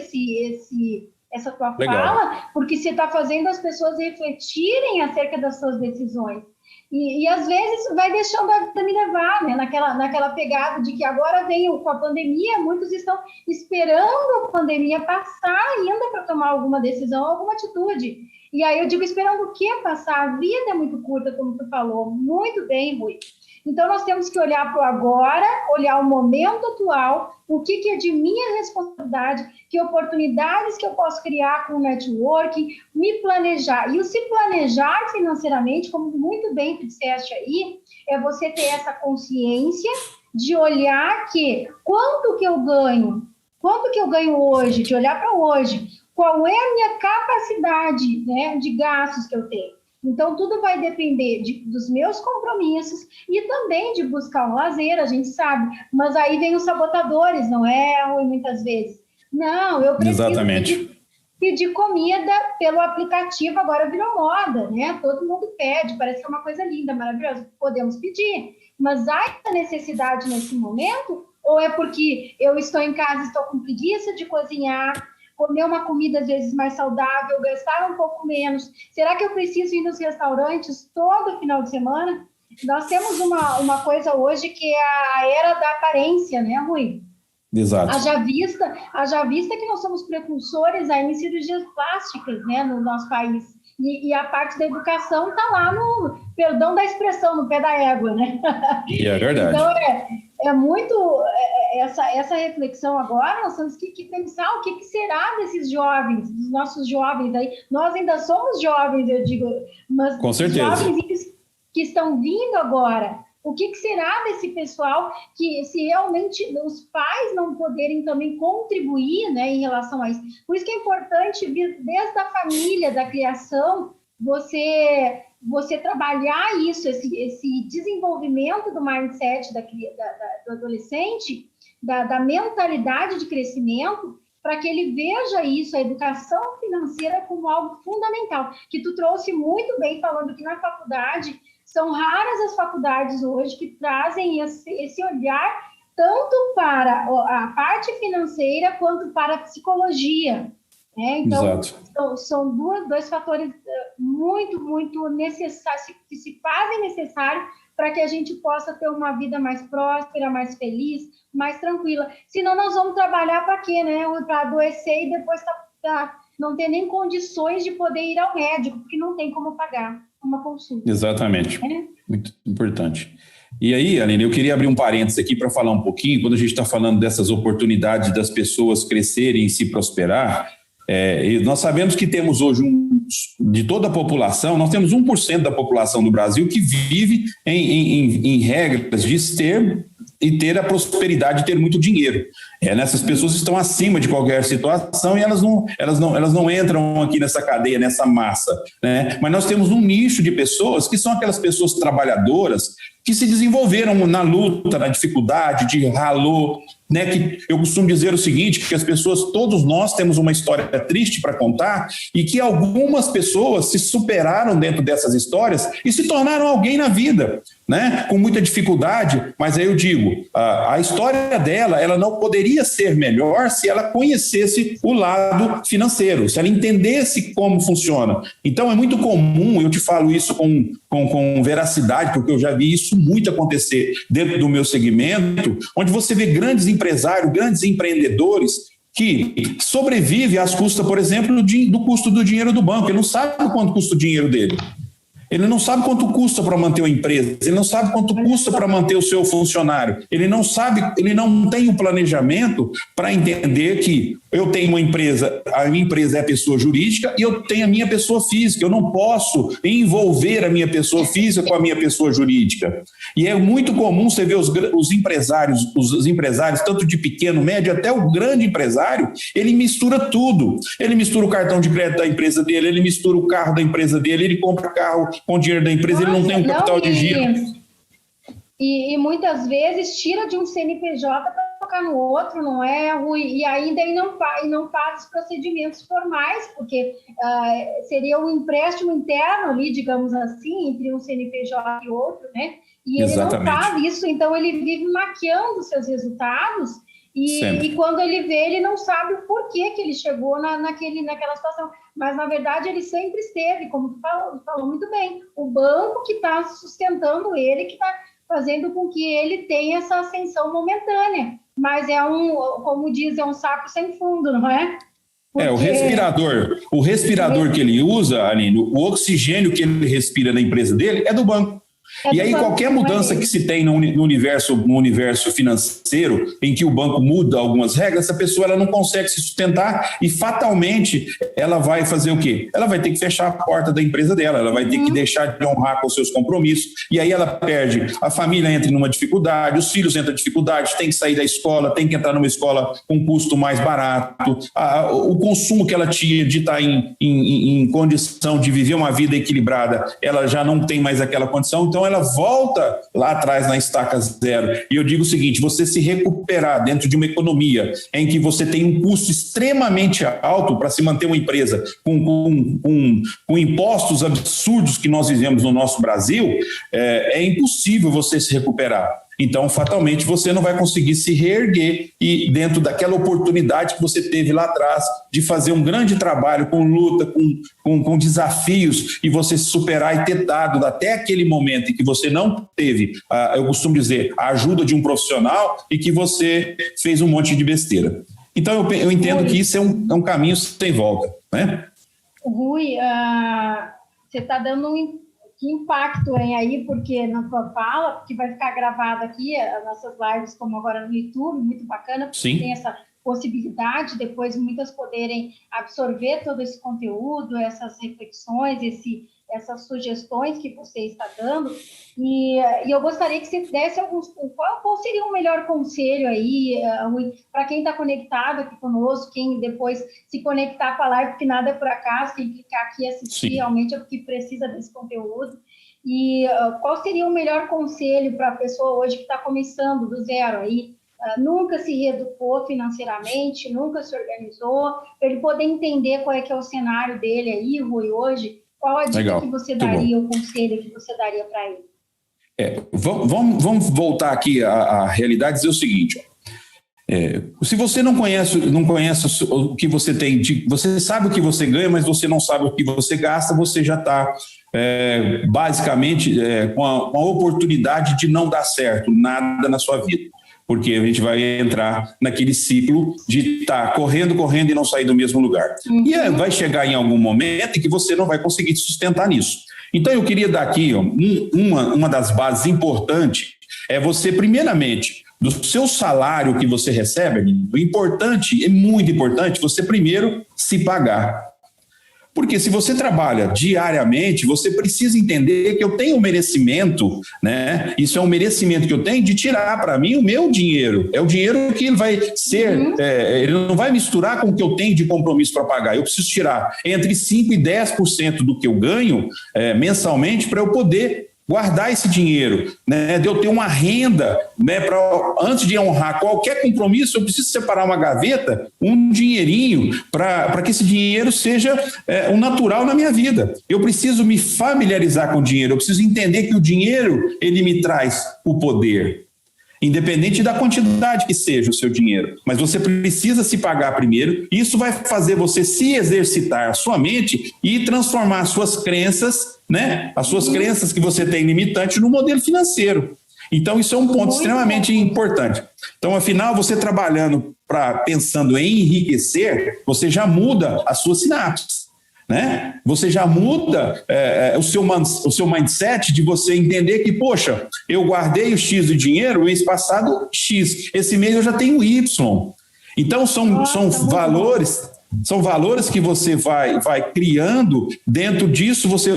essa tua fala, porque você está fazendo as pessoas refletirem acerca das suas decisões. E às vezes vai deixando a vida me levar, né? naquela pegada de que agora vem com a pandemia, muitos estão esperando a pandemia passar ainda para tomar alguma decisão, alguma atitude. E aí eu digo, esperando o que passar? A vida é muito curta, como tu falou, muito bem, Rui. Então, nós temos que olhar para o agora, olhar o momento atual, o que é de minha responsabilidade, que oportunidades que eu posso criar com o networking, me planejar. E o se planejar financeiramente, como muito bem tu disseste aí, é você ter essa consciência de olhar que quanto que eu ganho Quanto que eu ganho hoje? De olhar para hoje. Qual é a minha capacidade, né, de gastos que eu tenho? Então, tudo vai depender dos meus compromissos e também de buscar um lazer, a gente sabe. Mas aí vem os sabotadores, não é, Rui, muitas vezes? Não, eu preciso pedir comida pelo aplicativo, agora virou moda, né? Todo mundo pede, parece que é uma coisa linda, maravilhosa. Podemos pedir, mas há essa necessidade nesse momento? Ou é porque eu estou em casa, estou com preguiça de cozinhar, comer uma comida às vezes mais saudável, gastar um pouco menos? Será que eu preciso ir nos restaurantes todo final de semana? Nós temos uma coisa hoje que é a era da aparência, né, Rui? Exato. Haja vista que nós somos precursores aí em cirurgias plásticas, né, no nosso país. E a parte da educação está lá no, perdão da expressão, no pé da égua, né? É verdade. Então, é muito essa reflexão agora, nós temos que pensar o que será desses jovens, dos nossos jovens aí. Nós ainda somos jovens, eu digo, mas com certeza. Os jovens que estão vindo agora, o que será desse pessoal que, se realmente os pais não poderem também contribuir, né, em relação a isso? Por isso que é importante, desde a família, da criação, você trabalhar isso, esse desenvolvimento do mindset do adolescente, da mentalidade de crescimento, para que ele veja isso, a educação financeira, como algo fundamental, que tu trouxe muito bem, falando que na faculdade, são raras as faculdades hoje que trazem esse olhar tanto para a parte financeira quanto para a psicologia. Então, são dois fatores muito, muito necessários, que se fazem necessários para que a gente possa ter uma vida mais próspera, mais feliz, mais tranquila. Senão nós vamos trabalhar para quê, né? Para adoecer e depois não ter nem condições de poder ir ao médico, porque não tem como pagar uma consulta. Exatamente. Muito importante. E aí, Aline, eu queria abrir um parênteses aqui para falar um pouquinho, quando a gente está falando dessas oportunidades das pessoas crescerem e se prosperar. Nós sabemos que temos hoje, de toda a população, nós temos 1% da população do Brasil que vive em regras de ter a prosperidade, de ter muito dinheiro. Essas pessoas estão acima de qualquer situação e elas não entram aqui nessa cadeia, nessa massa, né? Mas nós temos um nicho de pessoas que são aquelas pessoas trabalhadoras que se desenvolveram na luta, na dificuldade, de ralou, né? Que eu costumo dizer o seguinte, que as pessoas, todos nós temos uma história triste para contar e que algumas pessoas se superaram dentro dessas histórias e se tornaram alguém na vida, né? Com muita dificuldade, mas aí eu digo, a história dela, ela não poderia ser melhor se ela conhecesse o lado financeiro, se ela entendesse como funciona. Então é muito comum, eu te falo isso com veracidade, porque eu já vi isso muito acontecer dentro do meu segmento, onde você vê grandes empresários, grandes empreendedores que sobrevivem às custas, por exemplo, do custo do dinheiro do banco. Ele não sabe quanto custa o dinheiro dele. Ele não sabe quanto custa para manter uma empresa, ele não sabe quanto custa para manter o seu funcionário, ele não tem um planejamento para entender que eu tenho uma empresa, a minha empresa é a pessoa jurídica e eu tenho a minha pessoa física, eu não posso envolver a minha pessoa física com a minha pessoa jurídica. E é muito comum você ver os empresários, tanto de pequeno, médio, até o grande empresário, ele mistura tudo. Ele mistura o cartão de crédito da empresa dele, ele mistura o carro da empresa dele, ele compra carro com o dinheiro da empresa, ele não tem um capital de giro. E muitas vezes tira de um CNPJ para colocar no outro, não é, Rui? E ainda ele não faz os procedimentos formais, porque seria um empréstimo interno ali, digamos assim, entre um CNPJ e outro, né? E ele não faz isso, então ele vive maquiando seus resultados e quando ele vê, ele não sabe o porquê que ele chegou naquela situação. Mas, na verdade, ele sempre esteve, como tu falou muito bem, o banco que está sustentando ele, que está fazendo com que ele tenha essa ascensão momentânea. Mas como diz, é um saco sem fundo, não é? Porque... O respirador que ele usa, Aline, o oxigênio que ele respira na empresa dele é do banco. E aí qualquer mudança que se tem no universo financeiro, em que o banco muda algumas regras, essa pessoa ela não consegue se sustentar e fatalmente ela vai fazer o quê? Ela vai ter que fechar a porta da empresa dela, ela vai ter que deixar de honrar com os seus compromissos, e aí ela perde, a família entra numa dificuldade, os filhos entram em dificuldade, tem que sair da escola, tem que entrar numa escola com custo mais barato, o consumo que ela tinha de estar em condição de viver uma vida equilibrada, ela já não tem mais aquela condição, então ela volta lá atrás na estaca zero. E eu digo o seguinte, você se recuperar dentro de uma economia em que você tem um custo extremamente alto para se manter uma empresa com impostos absurdos que nós vivemos no nosso Brasil, é impossível você se recuperar. Então, fatalmente, você não vai conseguir se reerguer e dentro daquela oportunidade que você teve lá atrás de fazer um grande trabalho com luta, com desafios e você se superar e ter dado até aquele momento em que você não teve, eu costumo dizer, a ajuda de um profissional e que você fez um monte de besteira. Então, eu entendo que isso é um caminho sem volta, né? Rui, você está dando que impacto aí, porque na tua fala, que vai ficar gravado aqui, as nossas lives, como agora no YouTube, muito bacana, porque Sim. Tem essa possibilidade, depois muitas poderem absorver todo esse conteúdo, essas reflexões, essas sugestões que você está dando, e eu gostaria que você desse qual seria o melhor conselho aí, para quem está conectado aqui conosco, quem depois se conectar com a live, porque nada é por acaso, quem clicar aqui e assistir, Sim. realmente é porque precisa desse conteúdo, e qual seria o melhor conselho para a pessoa hoje que está começando do zero aí, nunca se reeducou financeiramente, nunca se organizou, para ele poder entender qual é que é o cenário dele aí, Rui, hoje. Qual a dica Legal. que você daria, o conselho que você daria para ele? Vamos voltar aqui à realidade e dizer o seguinte. Se você não conhece o que você tem, você sabe o que você ganha, mas você não sabe o que você gasta, você já está basicamente com a oportunidade de não dar certo nada na sua vida. Porque a gente vai entrar naquele ciclo de estar correndo e não sair do mesmo lugar. E vai chegar em algum momento em que você não vai conseguir se sustentar nisso. Então, eu queria dar aqui uma das bases importantes, você, primeiramente, do seu salário que você recebe, o importante, é muito importante, você primeiro se pagar. Porque se você trabalha diariamente, você precisa entender que eu tenho um merecimento, né? Isso é um merecimento que eu tenho de tirar para mim o meu dinheiro. É o dinheiro que ele vai ser, ele não vai misturar com o que eu tenho de compromisso para pagar. Eu preciso tirar entre 5% e 10% do que eu ganho mensalmente para eu poder guardar esse dinheiro, né, de eu ter uma renda, né, antes de honrar qualquer compromisso, eu preciso separar uma gaveta, um dinheirinho, para que esse dinheiro seja um natural na minha vida. Eu preciso me familiarizar com o dinheiro, eu preciso entender que o dinheiro, ele me traz o poder. Independente da quantidade que seja o seu dinheiro, mas você precisa se pagar primeiro, isso vai fazer você se exercitar a sua mente e transformar as suas crenças, né, as suas crenças que você tem limitantes no modelo financeiro. Então isso é um ponto extremamente importante. Então, afinal, você trabalhando pensando em enriquecer, você já muda as suas sinapses. Né? Você já muda o seu mindset de você entender que, poxa, eu guardei o X do dinheiro, o mês passado X, esse mês eu já tenho Y. Então são valores que você vai criando, dentro disso você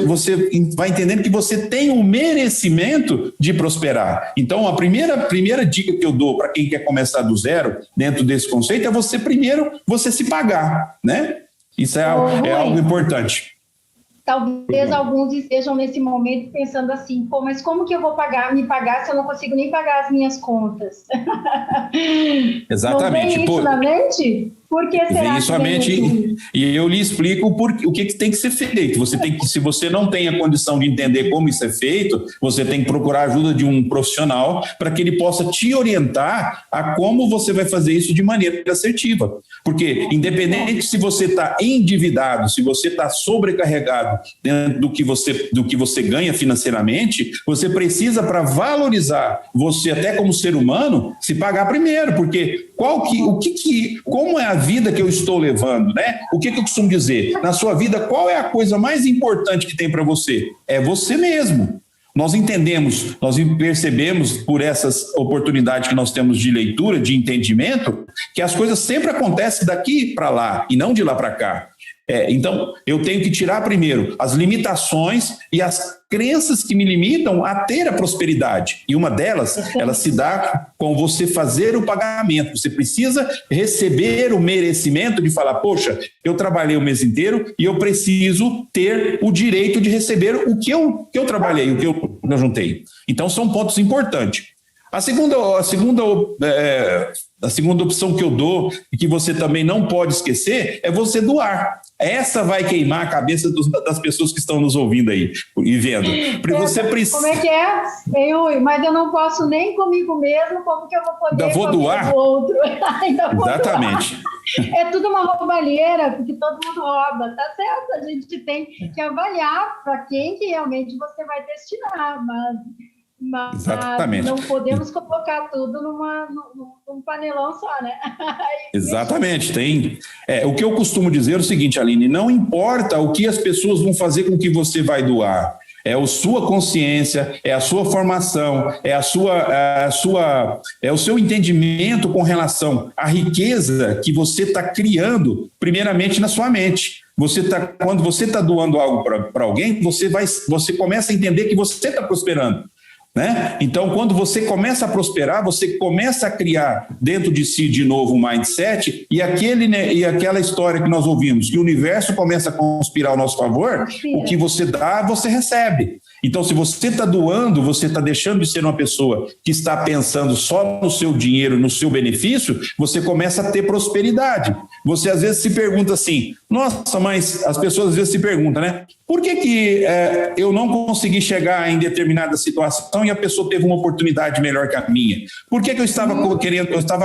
vai entendendo que você tem um merecimento de prosperar. Então a primeira dica que eu dou para quem quer começar do zero, dentro desse conceito, é você se pagar, né? Isso é algo importante. Talvez alguns estejam nesse momento pensando assim, mas como que eu vou me pagar se eu não consigo nem pagar as minhas contas? Exatamente. Não vem isso na mente? Por que será vem isso na mente e eu lhe explico o que tem que ser feito. Se você não tem a condição de entender como isso é feito, você tem que procurar a ajuda de um profissional para que ele possa te orientar a como você vai fazer isso de maneira assertiva. Porque independente se você está endividado, se você está sobrecarregado dentro do que você ganha financeiramente, você precisa, para valorizar você até como ser humano, se pagar primeiro, porque como é a vida que eu estou levando, né? O que eu costumo dizer? Na sua vida, qual é a coisa mais importante que tem para você? É você mesmo. nós entendemos, nós percebemos por essas oportunidades que nós temos de leitura, de entendimento, que as coisas sempre acontecem daqui para lá e não de lá para cá. Então, eu tenho que tirar primeiro as limitações e as crenças que me limitam a ter a prosperidade. E uma delas, ela se dá com você fazer o pagamento. Você precisa receber o merecimento de falar, poxa, eu trabalhei o mês inteiro e eu preciso ter o direito de receber o que eu trabalhei, o que eu juntei. Então, são pontos importantes. A segunda opção que eu dou e que você também não pode esquecer é você doar. Essa vai queimar a cabeça das pessoas que estão nos ouvindo aí e vendo. Você precisa... Como é que é? Mas eu não posso nem comigo mesmo, como que eu vou poder vou doar? O outro? Exatamente. É tudo uma roubalheira, porque todo mundo rouba, tá certo? A gente tem que avaliar para quem que realmente você vai destinar, mas exatamente. Não podemos colocar tudo num panelão só, né? Exatamente. O que eu costumo dizer é o seguinte, Aline, não importa o que as pessoas vão fazer com o que você vai doar, é a sua consciência, é a sua formação, é o seu entendimento com relação à riqueza que você está criando, primeiramente na sua mente. Quando você está doando algo para alguém, você começa a entender que você está prosperando. Né? Então, quando você começa a prosperar, você começa a criar dentro de si de novo um mindset e aquela história que nós ouvimos, que o universo começa a conspirar ao nosso favor, o que você dá, você recebe. Então, se você está doando, você está deixando de ser uma pessoa que está pensando só no seu dinheiro, no seu benefício, você começa a ter prosperidade. Você às vezes se pergunta assim, nossa, mas as pessoas às vezes se perguntam, né? Por que eu não consegui chegar em determinada situação e a pessoa teve uma oportunidade melhor que a minha? Por que eu estava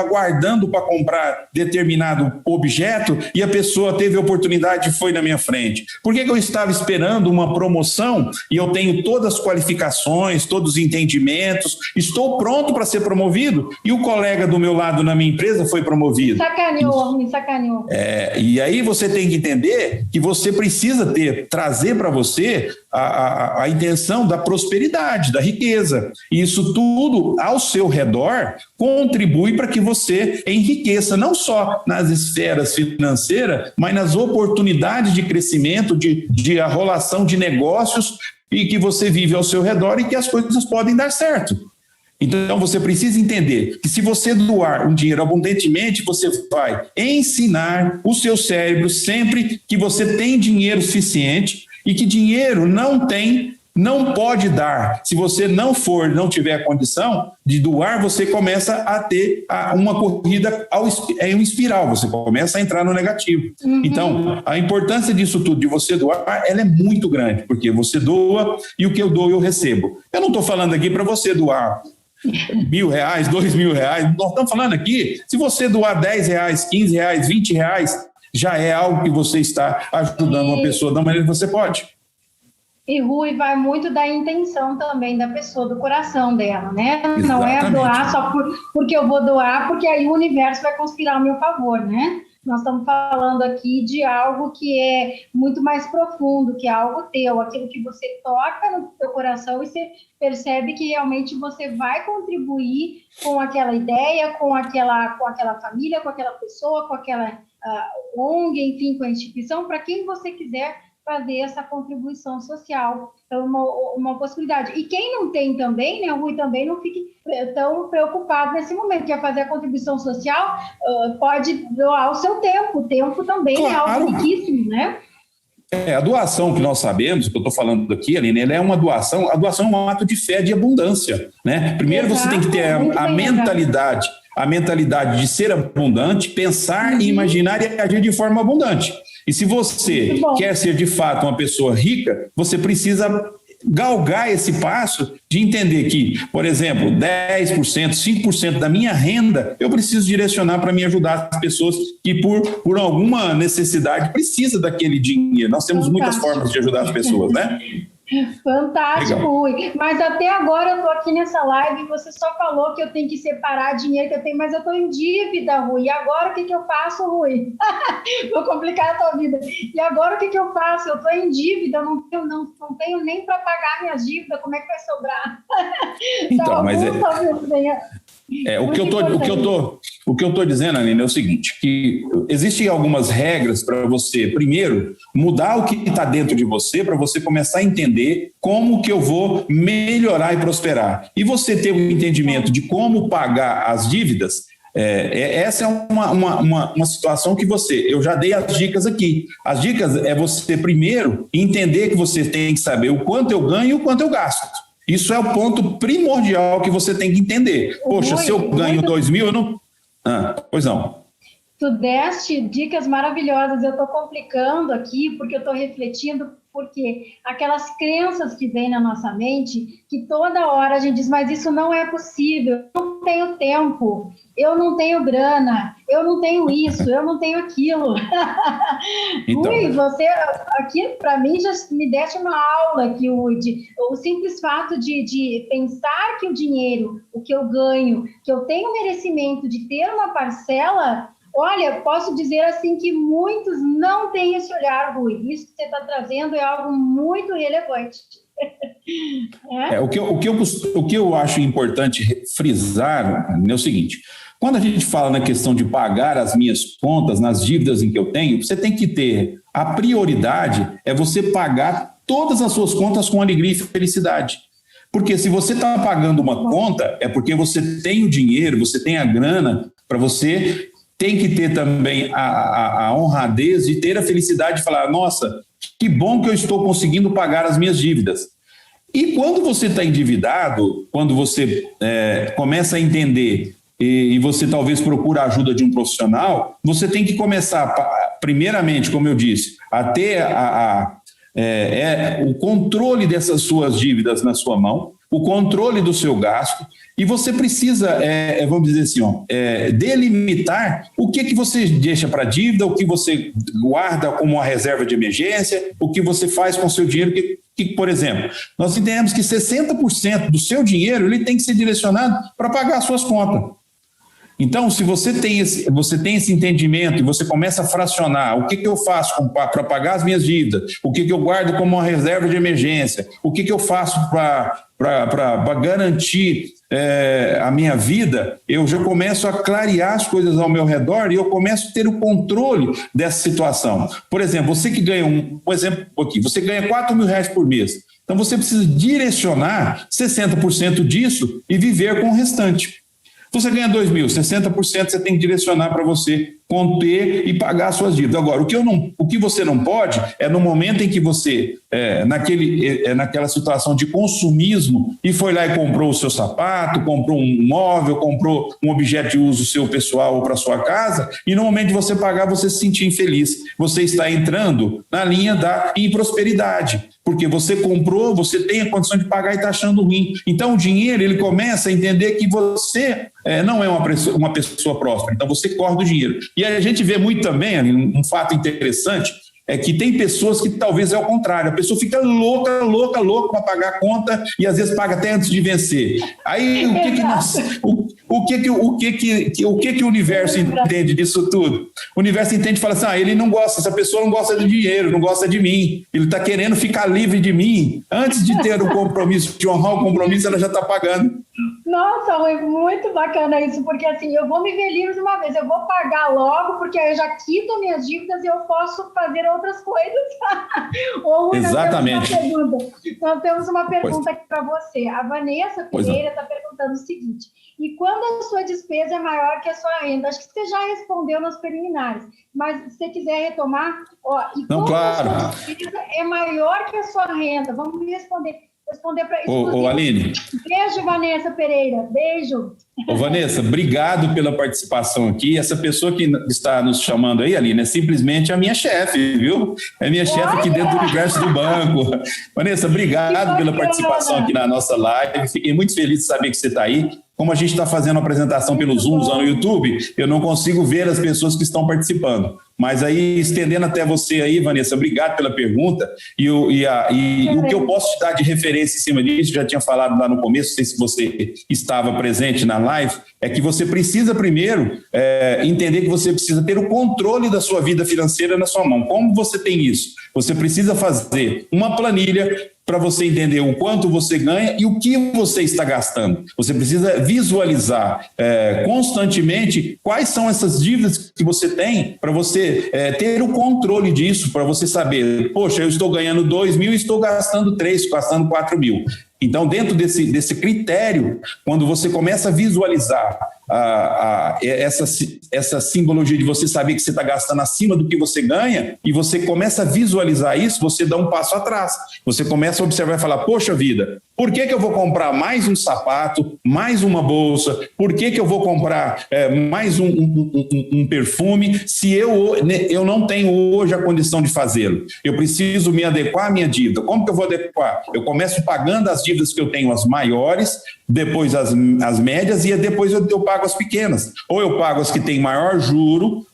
aguardando para comprar determinado objeto e a pessoa teve a oportunidade e foi na minha frente? Por que eu estava esperando uma promoção e eu tenho todas as qualificações, todos os entendimentos, estou pronto para ser promovido e o colega do meu lado na minha empresa foi promovido? Me sacaneou. E aí você tem que entender que você precisa trazer para você a intenção da prosperidade, da riqueza. E isso tudo ao seu redor contribui para que você enriqueça, não só nas esferas financeiras, mas nas oportunidades de crescimento, de arrolação de negócios e que você vive ao seu redor e que as coisas podem dar certo. Então, você precisa entender que se você doar um dinheiro abundantemente, você vai ensinar o seu cérebro sempre que você tem dinheiro suficiente e que dinheiro não pode dar. Se você não tiver a condição de doar, você começa a ter uma corrida em espiral, você começa a entrar no negativo. Uhum. Então, a importância disso tudo, de você doar, ela é muito grande, porque você doa e o que eu dou eu recebo. Eu não estou falando aqui para você doar R$1.000, R$2.000, nós estamos falando aqui, se você doar R$10, R$15, R$20, já é algo que você está ajudando uma pessoa da maneira que você pode. E, Rui, vai muito da intenção também da pessoa, do coração dela, né? Exatamente. Não é doar só porque eu vou doar, porque aí o universo vai conspirar ao meu favor, né? Nós estamos falando aqui de algo que é muito mais profundo, que é algo teu, aquilo que você toca no teu coração e você percebe que realmente você vai contribuir com aquela ideia, com aquela família, com aquela pessoa, com aquela ONG, enfim, com a instituição, para quem você quiser fazer essa contribuição social. Então, uma possibilidade. E quem não tem também, né, Rui, também não fique tão preocupado nesse momento, que é fazer a contribuição social, pode doar o seu tempo. O tempo também é algo riquíssimo, né? A doação que nós sabemos, que eu estou falando aqui, Aline, ela é uma doação, a doação é um ato de fé, de abundância, né? Primeiro você tem que ter a mentalidade de ser abundante, pensar e imaginar e agir de forma abundante. E se você quer ser de fato uma pessoa rica, você precisa galgar esse passo de entender que, por exemplo, 10%, 5% da minha renda, eu preciso direcionar para me ajudar as pessoas que por alguma necessidade precisa daquele dinheiro. Nós temos muitas formas de ajudar as pessoas, né? Fantástico, Legal. Rui. Mas até agora eu estou aqui nessa live e você só falou que eu tenho que separar dinheiro que eu tenho, mas eu estou em dívida, Rui. E agora o que eu faço, Rui? Vou complicar a tua vida. E agora o que eu faço? Eu estou em dívida, eu não tenho nem para pagar minhas dívidas, como é que vai sobrar? Então, mas o que eu tô dizendo, Aline, é o seguinte, que existem algumas regras para você, primeiro, mudar o que está dentro de você, para você começar a entender como que eu vou melhorar e prosperar. E você ter um entendimento de como pagar as dívidas, essa é uma situação que eu já dei as dicas aqui. As dicas é você, primeiro, entender que você tem que saber o quanto eu ganho e o quanto eu gasto. Isso é o ponto primordial que você tem que entender. Poxa, se eu ganho 2 mil, eu não... pois não. Tu deste dicas maravilhosas. Eu estou complicando aqui porque eu estou refletindo, porque aquelas crenças que vêm na nossa mente, que toda hora a gente diz, mas isso não é possível, eu não tenho tempo, eu não tenho grana, eu não tenho isso, eu não tenho aquilo. Então. Ui, você aqui, para mim, já me deste uma aula aqui, o simples fato de pensar que o dinheiro, o que eu ganho, que eu tenho merecimento de ter uma parcela. Olha, posso dizer assim que muitos não têm esse olhar, Rui. Isso que você está trazendo é algo muito relevante. O que eu acho importante frisar é o seguinte: quando a gente fala na questão de pagar as minhas contas, nas dívidas em que eu tenho, você tem que ter a prioridade, é você pagar todas as suas contas com alegria e felicidade. Porque se você está pagando uma conta, é porque você tem o dinheiro, você tem a grana para você... Tem que ter também a honradez de ter a felicidade de falar, nossa, que bom que eu estou conseguindo pagar as minhas dívidas. E quando você está endividado, quando você começa a entender e você talvez procura a ajuda de um profissional, você tem que começar, primeiramente, como eu disse, a ter o controle dessas suas dívidas na sua mão, o controle do seu gasto, e você precisa, vamos dizer assim, delimitar o que você deixa para dívida, o que você guarda como uma reserva de emergência, o que você faz com o seu dinheiro, por exemplo, nós entendemos que 60% do seu dinheiro ele tem que ser direcionado para pagar as suas contas. Então, se você tem esse entendimento e você começa a fracionar o que eu faço para pagar as minhas dívidas, o que eu guardo como uma reserva de emergência, o que eu faço para garantir a minha vida, eu já começo a clarear as coisas ao meu redor e eu começo a ter o controle dessa situação. Por exemplo, você que ganha você ganha R$4 mil por mês. Então, você precisa direcionar 60% disso e viver com o restante. Você ganha 2 mil, 60% você tem que direcionar para você conter e pagar as suas dívidas. Agora, o que você não pode é no momento em que você, naquela situação de consumismo, e foi lá e comprou o seu sapato, comprou um móvel, comprou um objeto de uso seu pessoal ou para sua casa, e no momento de você pagar, você se sentir infeliz. Você está entrando na linha da improsperidade, porque você comprou, você tem a condição de pagar e está achando ruim. Então, o dinheiro, ele começa a entender que você não é uma pessoa próspera, então você corre do dinheiro. E a gente vê muito também, um fato interessante, é que tem pessoas que talvez é o contrário, a pessoa fica louca para pagar a conta e às vezes paga até antes de vencer. Aí o que o universo entende disso tudo? O universo entende e fala assim, ele não gosta, essa pessoa não gosta de dinheiro, não gosta de mim, ele está querendo ficar livre de mim, antes de ter o compromisso, de honrar o compromisso, ela já está pagando. Nossa, Rui, muito bacana isso, porque assim, eu vou me ver livre de uma vez, eu vou pagar logo, porque aí eu já quito minhas dívidas e eu posso fazer outras coisas. Ou exatamente. Nós temos uma pergunta aqui para você. A Vanessa Pereira está perguntando o seguinte, e quando a sua despesa é maior que a sua renda? Acho que você já respondeu nas preliminares, mas se você quiser retomar, quando a sua despesa é maior que a sua renda? Vamos responder para isso. Aline. Beijo, Vanessa Pereira. Beijo. Vanessa, obrigado pela participação aqui. Essa pessoa que está nos chamando aí, Aline, é simplesmente a minha chefe, viu? É minha chefe aqui dentro do universo do banco. Vanessa, obrigado pela participação aqui na nossa live. Fiquei muito feliz de saber que você está aí. Como a gente está fazendo a apresentação pelo Zoom, usando o YouTube, eu não consigo ver as pessoas que estão participando. Mas aí, estendendo até você aí, Vanessa, obrigado pela pergunta. E o que eu posso te dar de referência em cima disso, já tinha falado lá no começo, não sei se você estava presente na live, é que você precisa primeiro entender que você precisa ter o controle da sua vida financeira na sua mão. Como você tem isso? Você precisa fazer uma planilha para você entender o quanto você ganha e o que você está gastando. Você precisa visualizar constantemente quais são essas dívidas que você tem para você ter o controle disso, para você saber, poxa, eu estou ganhando 2 mil e estou gastando 3, gastando 4 mil. Então, dentro desse critério, quando você começa a visualizar essa simbologia de você saber que você está gastando acima do que você ganha, e você começa a visualizar isso, você dá um passo atrás. Você começa a observar e falar, poxa vida, por que eu vou comprar mais um sapato, mais uma bolsa? Por que eu vou comprar mais um perfume se eu não tenho hoje a condição de fazê-lo? Eu preciso me adequar à minha dívida. Como que eu vou adequar? Eu começo pagando as dívidas que eu tenho, as maiores, depois as médias e depois eu pago as pequenas. Ou eu pago as que têm maior juro,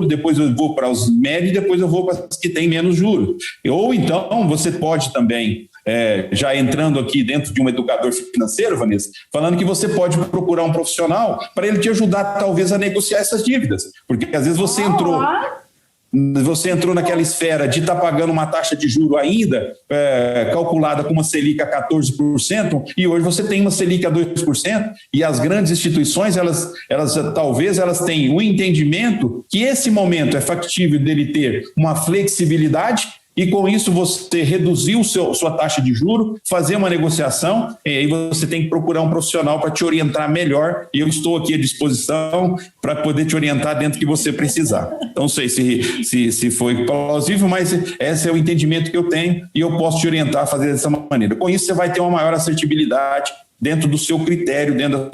depois eu vou para os médios e depois eu vou para as que têm menos juros. Ou então você pode também, já entrando aqui dentro de um educador financeiro, Vanessa, falando que você pode procurar um profissional para ele te ajudar talvez a negociar essas dívidas. Porque às vezes você entrou naquela esfera de estar pagando uma taxa de juro ainda calculada com uma Selic a 14% e hoje você tem uma Selic a 2% e as grandes instituições, elas talvez elas tenham um entendimento que esse momento é factível dele ter uma flexibilidade e com isso você reduzir sua taxa de juro, fazer uma negociação, e aí você tem que procurar um profissional para te orientar melhor, e eu estou aqui à disposição para poder te orientar dentro que você precisar. Então, não sei se foi plausível, mas esse é o entendimento que eu tenho e eu posso te orientar a fazer dessa maneira. Com isso, você vai ter uma maior assertibilidade dentro do seu critério, dentro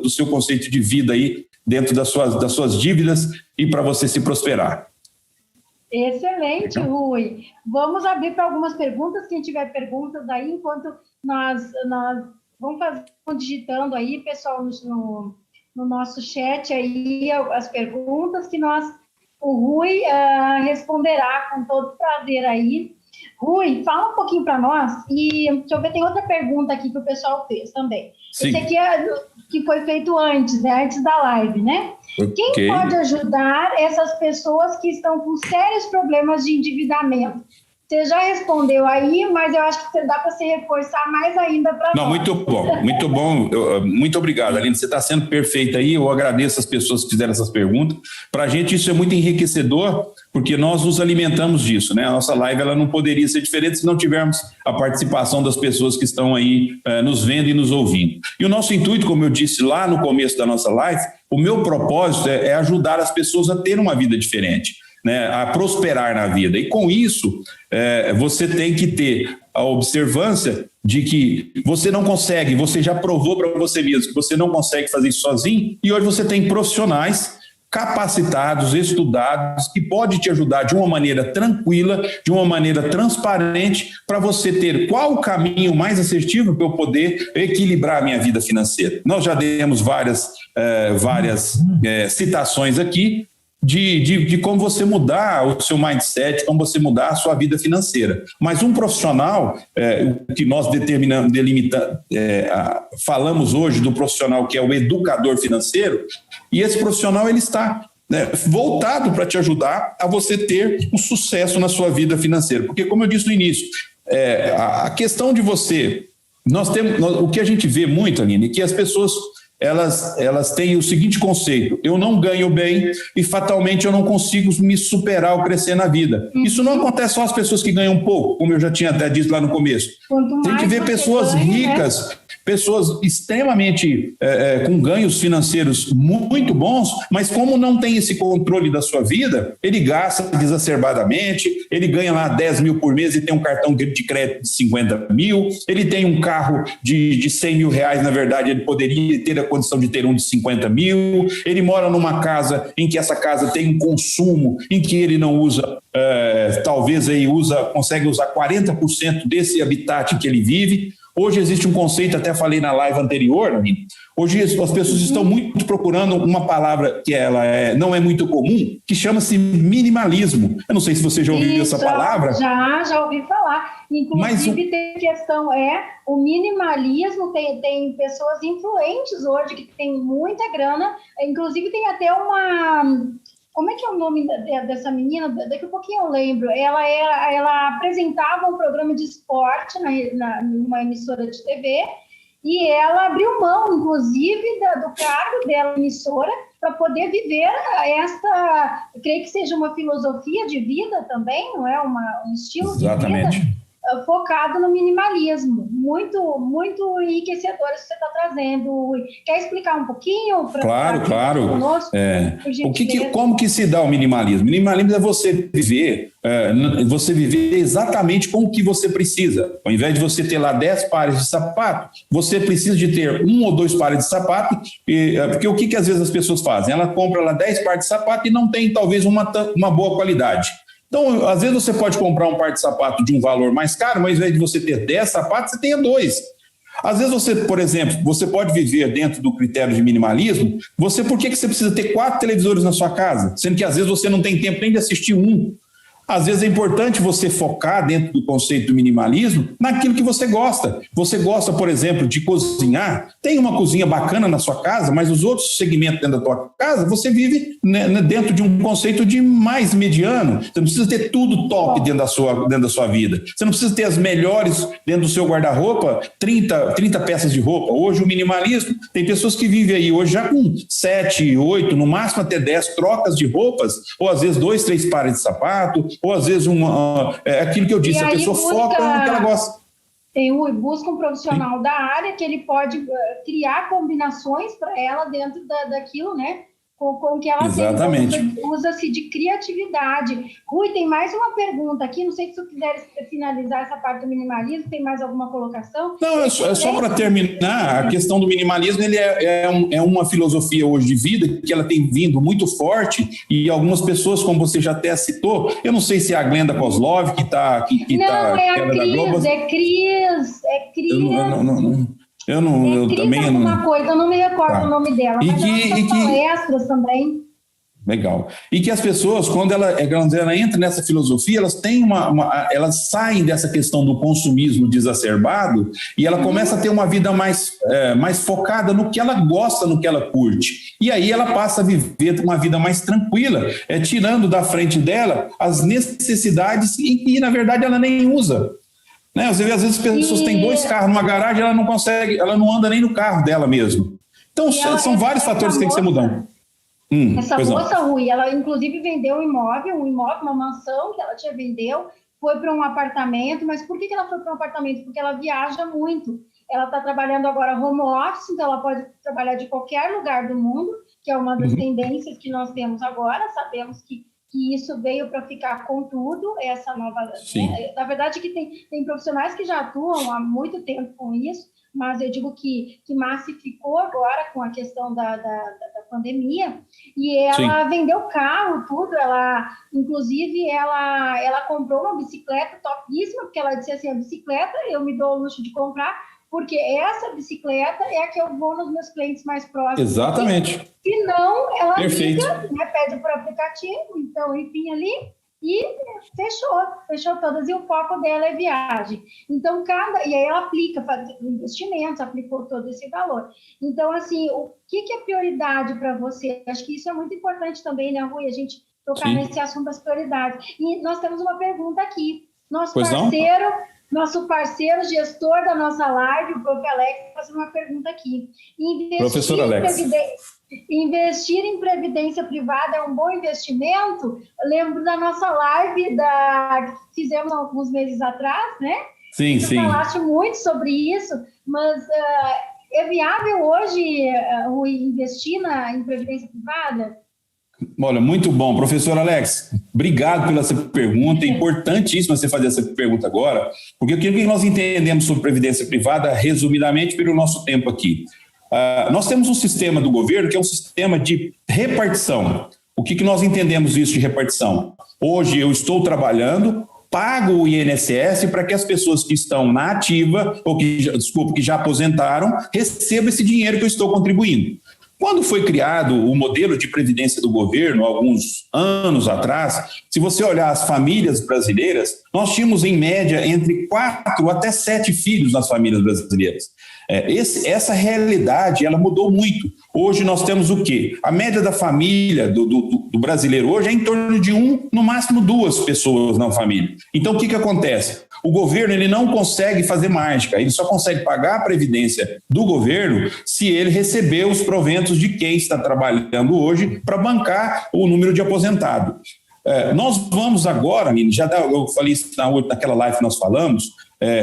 do seu conceito de vida aí, dentro das suas dívidas e para você se prosperar. Excelente, Rui. Vamos abrir para algumas perguntas. Quem tiver perguntas aí, enquanto nós vamos digitando aí, pessoal, no nosso chat aí, as perguntas que o Rui responderá com todo prazer aí. Rui, fala um pouquinho para nós e deixa eu ver, tem outra pergunta aqui que o pessoal fez também. Sim. Esse aqui que foi feito antes, né? Antes da live, né? Okay. Quem pode ajudar essas pessoas que estão com sérios problemas de endividamento? Você já respondeu aí, mas eu acho que dá para se reforçar mais ainda para nós. Não, muito bom. Muito obrigado, Aline. Você está sendo perfeita aí. Eu agradeço as pessoas que fizeram essas perguntas. Para a gente isso é muito enriquecedor, porque nós nos alimentamos disso, né? A nossa live ela não poderia ser diferente se não tivermos a participação das pessoas que estão aí nos vendo e nos ouvindo. E o nosso intuito, como eu disse lá no começo da nossa live, o meu propósito é ajudar as pessoas a ter uma vida diferente, né, a prosperar na vida. E com isso, você tem que ter a observância de que você não consegue, você já provou para você mesmo que você não consegue fazer isso sozinho, e hoje você tem profissionais capacitados, estudados, que pode te ajudar de uma maneira tranquila, de uma maneira transparente, para você ter qual o caminho mais assertivo para eu poder equilibrar a minha vida financeira. Nós já demos várias citações aqui, de como você mudar o seu mindset, como você mudar a sua vida financeira. Mas um profissional, o que nós falamos hoje do profissional que é o educador financeiro, e esse profissional ele está voltado para te ajudar a você ter um sucesso na sua vida financeira. Porque, como eu disse no início, a questão de você... o que a gente vê muito, Aline, é que as pessoas... Elas têm o seguinte conceito: eu não ganho bem e fatalmente eu não consigo me superar ou crescer na vida. Isso não acontece só às pessoas que ganham pouco, como eu já tinha até dito lá no começo. A gente vê pessoas ricas, pessoas extremamente com ganhos financeiros muito bons, mas como não tem esse controle da sua vida, ele gasta desacerbadamente, ele ganha lá 10 mil por mês e tem um cartão de crédito de 50 mil, ele tem um carro de 100 mil reais, na verdade ele poderia ter a condição de ter um de 50 mil, ele mora numa casa em que essa casa tem um consumo em que ele não usa, talvez aí consegue usar 40% desse habitat que ele vive. Hoje existe um conceito, até falei na live anterior, hoje as pessoas estão muito procurando uma palavra que não é muito comum, que chama-se minimalismo. Eu não sei se você já ouviu essa palavra. Já ouvi falar. Inclusive, tem questão, o minimalismo, tem pessoas influentes hoje que têm muita grana, inclusive tem até uma... Como é que é o nome dessa menina? Daqui a pouquinho eu lembro. Ela apresentava um programa de esporte numa emissora de TV e ela abriu mão, inclusive, do cargo dela na emissora para poder viver creio que seja uma filosofia de vida também, não é? Um estilo de vida focado no minimalismo. Muito, muito enriquecedor isso que você está trazendo, Rui. Quer explicar um pouquinho? Claro. Como que se dá o minimalismo? Minimalismo é você viver exatamente com o que você precisa. Ao invés de você ter lá 10 pares de sapato, você precisa de ter 1 ou 2 pares de sapato, porque o que às vezes as pessoas fazem? Ela compra lá 10 pares de sapato e não tem talvez uma boa qualidade. Então, às vezes você pode comprar um par de sapato de um valor mais caro, mas ao invés de você ter 10 sapatos, você tenha 2. Às vezes você, por exemplo, você pode viver dentro do critério de minimalismo, por que você precisa ter 4 televisores na sua casa? Sendo que às vezes você não tem tempo nem de assistir um. Às vezes é importante você focar dentro do conceito do minimalismo naquilo que você gosta. Você gosta, por exemplo, de cozinhar, tem uma cozinha bacana na sua casa, mas os outros segmentos dentro da tua casa, você vive dentro de um conceito de mais mediano. Você não precisa ter tudo top dentro da sua vida. Você não precisa ter as melhores dentro do seu guarda-roupa, 30 peças de roupa. Hoje o minimalismo, tem pessoas que vivem aí hoje já com 7, 8, no máximo até 10 trocas de roupas, ou às vezes 2, 3 pares de sapato, ou às vezes aquilo que eu disse, a pessoa foca no que ela gosta. Busca um profissional da área que ele pode criar combinações para ela dentro daquilo, né? Com que ela usa-se de criatividade. Rui, tem mais uma pergunta aqui, não sei se tu quiser finalizar essa parte do minimalismo, tem mais alguma colocação? Não, é só para terminar, a questão do minimalismo, ele é uma filosofia hoje de vida que ela tem vindo muito forte e algumas pessoas, como você já até citou, eu não sei se é a Glenda Kozlov que está... Não, é a Cris, é Cris. Eu também alguma coisa, eu não me recordo o nome dela, mas ela faz palestras também. Legal. E que as pessoas, quando ela entra nessa filosofia, elas têm elas saem dessa questão do consumismo exacerbado e ela começa a ter uma vida mais focada no que ela gosta, no que ela curte. E aí ela passa a viver uma vida mais tranquila, tirando da frente dela as necessidades e na verdade ela nem usa. Né? Às vezes as pessoas têm 2 carros numa garagem, ela não anda nem no carro dela mesmo. Então, são vários fatores que tem que ser mudados. Essa moça, Rui, ela inclusive vendeu um imóvel, uma mansão que ela vendeu, foi para um apartamento, mas por que ela foi para um apartamento? Porque ela viaja muito. Ela está trabalhando agora home office, então ela pode trabalhar de qualquer lugar do mundo, que é uma das tendências que nós temos agora, sabemos que isso veio para ficar com tudo, essa nova... Né? Na verdade, que tem profissionais que já atuam há muito tempo com isso, mas eu digo que massificou agora com a questão da pandemia, e ela vendeu carro, tudo, inclusive, ela comprou uma bicicleta topíssima, porque ela disse assim, a bicicleta eu me dou o luxo de comprar, porque essa bicicleta é a que eu vou nos meus clientes mais próximos. Exatamente. Se não, ela liga, né, pede por aplicativo, então, enfim, ali, e fechou todas, e o foco dela é viagem. Então, e aí ela aplica, faz investimentos, aplicou todo esse valor. Então, assim, o que é prioridade para você? Acho que isso é muito importante também, né, Rui, a gente tocar nesse assunto das prioridades. E nós temos uma pergunta aqui. Nosso parceiro, gestor da nossa live, o Prof. Alex, faz uma pergunta aqui. Professor Alex. Investir em previdência privada é um bom investimento? Eu lembro da nossa live que fizemos alguns meses atrás, né? Sim. Você falaste muito sobre isso, mas é viável hoje investir em previdência privada? Olha, muito bom. Professor Alex, obrigado pela sua pergunta. É importantíssimo você fazer essa pergunta agora, porque o que nós entendemos sobre previdência privada, resumidamente, pelo nosso tempo aqui. Nós temos um sistema do governo que é um sistema de repartição. O que nós entendemos isso de repartição? Hoje eu estou trabalhando, pago o INSS para que as pessoas que estão na ativa, ou que já aposentaram, recebam esse dinheiro que eu estou contribuindo. Quando foi criado o modelo de previdência do governo, alguns anos atrás, se você olhar as famílias brasileiras, nós tínhamos em média entre 4 até 7 filhos nas famílias brasileiras. Essa realidade, ela mudou muito. Hoje nós temos o quê? A média da família do brasileiro hoje é em torno de no máximo 2 pessoas na família. Então o que acontece? O governo ele não consegue fazer mágica, ele só consegue pagar a previdência do governo se ele receber os proventos de quem está trabalhando hoje para bancar o número de aposentados. Nós vamos agora, eu falei isso naquela live que nós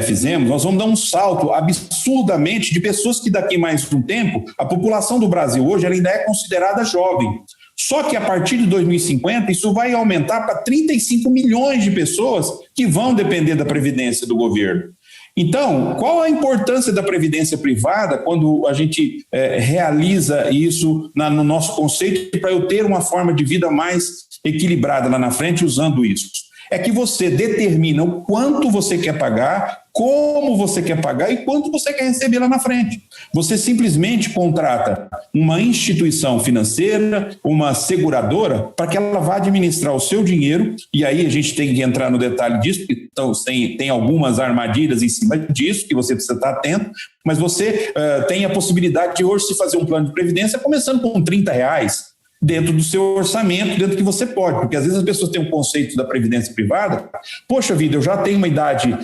fizemos, nós vamos dar um salto absurdamente de pessoas que daqui mais um tempo, a população do Brasil hoje ela ainda é considerada jovem. Só que a partir de 2050 isso vai aumentar para 35 milhões de pessoas que vão depender da previdência do governo. Então, qual a importância da previdência privada quando a gente realiza isso no nosso conceito para eu ter uma forma de vida mais equilibrada lá na frente usando isso? É que você determina o quanto você quer pagar, como você quer pagar e quanto você quer receber lá na frente. Você simplesmente contrata uma instituição financeira, uma seguradora, para que ela vá administrar o seu dinheiro, e aí a gente tem que entrar no detalhe disso, porque tem algumas armadilhas em cima disso, que você precisa estar atento, mas você tem a possibilidade de hoje se fazer um plano de previdência começando com R$30, dentro do seu orçamento, dentro do que você pode, porque às vezes as pessoas têm um conceito da previdência privada, poxa vida, eu já tenho uma idade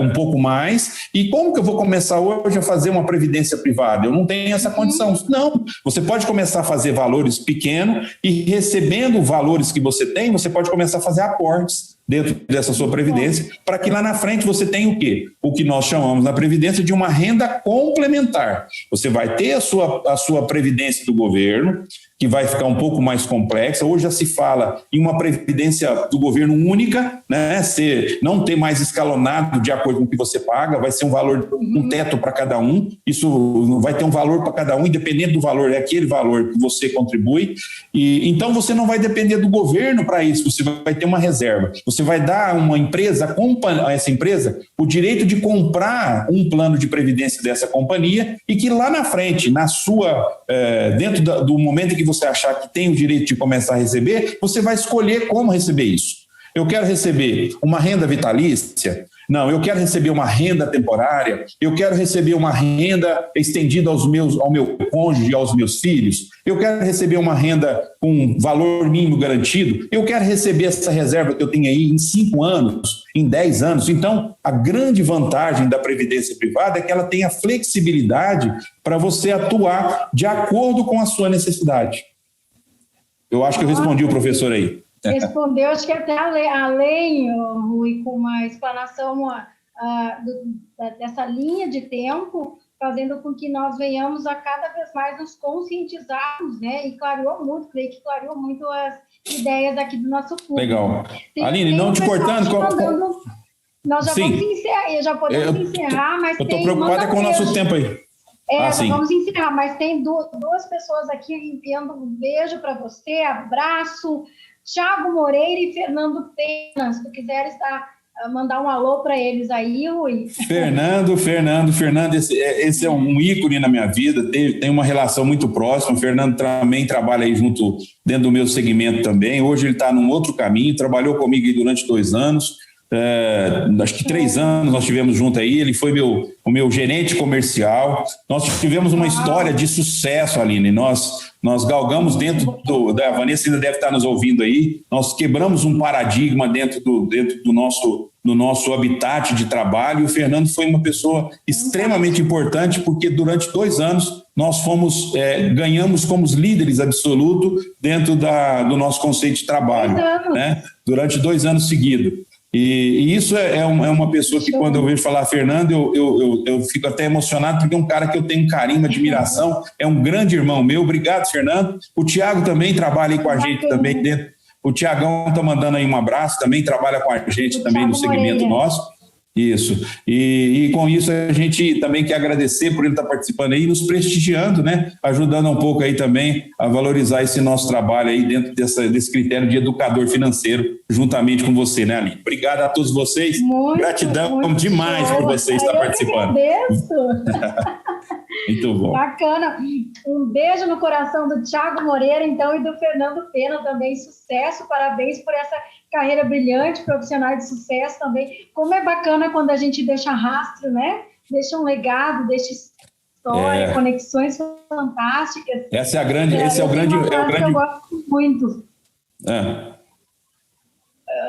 um pouco mais, e como que eu vou começar hoje a fazer uma previdência privada? Eu não tenho essa condição. Não, você pode começar a fazer valores pequenos e recebendo valores que você tem, você pode começar a fazer aportes dentro dessa sua previdência, para que lá na frente você tenha o quê? O que nós chamamos na previdência de uma renda complementar. Você vai ter a sua previdência do governo, que vai ficar um pouco mais complexa. Hoje já se fala em uma previdência do governo única, né? Não ter mais escalonado de acordo com o que você paga, vai ser um valor, um teto para cada um, isso vai ter um valor para cada um, independente do valor, é aquele valor que você contribui, e então você não vai depender do governo para isso, você vai ter uma reserva, você vai dar a uma empresa, a essa empresa, o direito de comprar um plano de previdência dessa companhia, e que lá na frente, dentro do momento em que você achar que tem o direito de começar a receber, você vai escolher como receber isso. Eu quero receber uma renda vitalícia? Não, eu quero receber uma renda temporária, eu quero receber uma renda estendida ao meu cônjuge e aos meus filhos, eu quero receber uma renda com valor mínimo garantido, eu quero receber essa reserva que eu tenho aí em 5 anos, em 10 anos. Então, a grande vantagem da previdência privada é que ela tem a flexibilidade para você atuar de acordo com a sua necessidade. Eu acho que eu respondi o professor aí. Respondeu, acho que até além, Rui, com uma explanação dessa linha de tempo, fazendo com que nós venhamos a cada vez mais nos conscientizarmos, né? E clareou muito, creio que clareou muito as ideias aqui do nosso público. Legal. Aline, não te cortando... Nós já vamos encerrar, já podemos encerrar, mas eu estou preocupada com o nosso tempo aí. Vamos encerrar, mas tem duas pessoas aqui enviando um beijo para você, abraço, Thiago Moreira e Fernando Pena, se tu quiseres mandar um alô para eles aí, Rui. Fernando, esse é um ícone na minha vida, tem uma relação muito próxima. O Fernando também trabalha aí junto, dentro do meu segmento também. Hoje ele está num outro caminho, trabalhou comigo aí durante 2 anos. Acho que 3 anos nós tivemos junto aí, ele foi o meu gerente comercial. Nós tivemos uma história de sucesso, Aline. Nós galgamos dentro da Vanessa ainda deve estar nos ouvindo aí, nós quebramos um paradigma dentro do nosso habitat de trabalho, e o Fernando foi uma pessoa extremamente importante, porque durante 2 anos nós ganhamos como líderes absolutos dentro do nosso conceito de trabalho, né? Durante 2 anos seguidos. E isso é uma pessoa que, quando eu vejo falar Fernando, eu fico até emocionado, porque é um cara que eu tenho um carinho, uma admiração, é um grande irmão meu. Obrigado, Fernando. O Thiago também trabalha aí com a gente também dentro. O Thiagão está mandando aí um abraço, também trabalha com a gente também no segmento nosso. Isso. E com isso a gente também quer agradecer por ele estar participando aí, nos prestigiando, né? Ajudando um pouco aí também a valorizar esse nosso trabalho aí dentro desse critério de educador financeiro, juntamente com você, né, Aline? Obrigado a todos vocês. Gratidão demais por vocês estar participando. Muito bom. Bacana. Um beijo no coração do Thiago Moreira, então, e do Fernando Pena também. Sucesso, parabéns por essa carreira brilhante, profissional de sucesso também. Como é bacana quando a gente deixa rastro, né? Deixa um legado, deixa história, conexões fantásticas. Esse é o grande. Que eu gosto muito.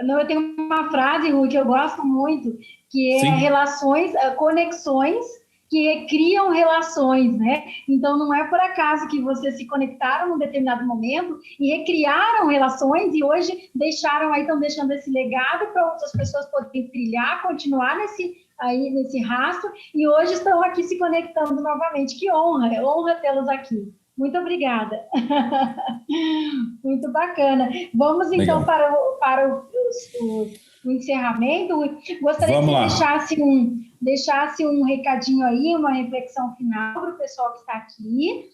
Não, eu tenho uma frase, Rui, que eu gosto muito, que é relações, conexões que criam relações, né? Então, não é por acaso que vocês se conectaram num determinado momento e recriaram relações e hoje estão deixando esse legado para outras pessoas poderem trilhar, continuar nesse rastro e hoje estão aqui se conectando novamente. Que honra tê-los aqui. Muito obrigada. Muito bacana. Vamos, então, para o encerramento. Gostaria que deixasse um recadinho aí, uma reflexão final para o pessoal que está aqui.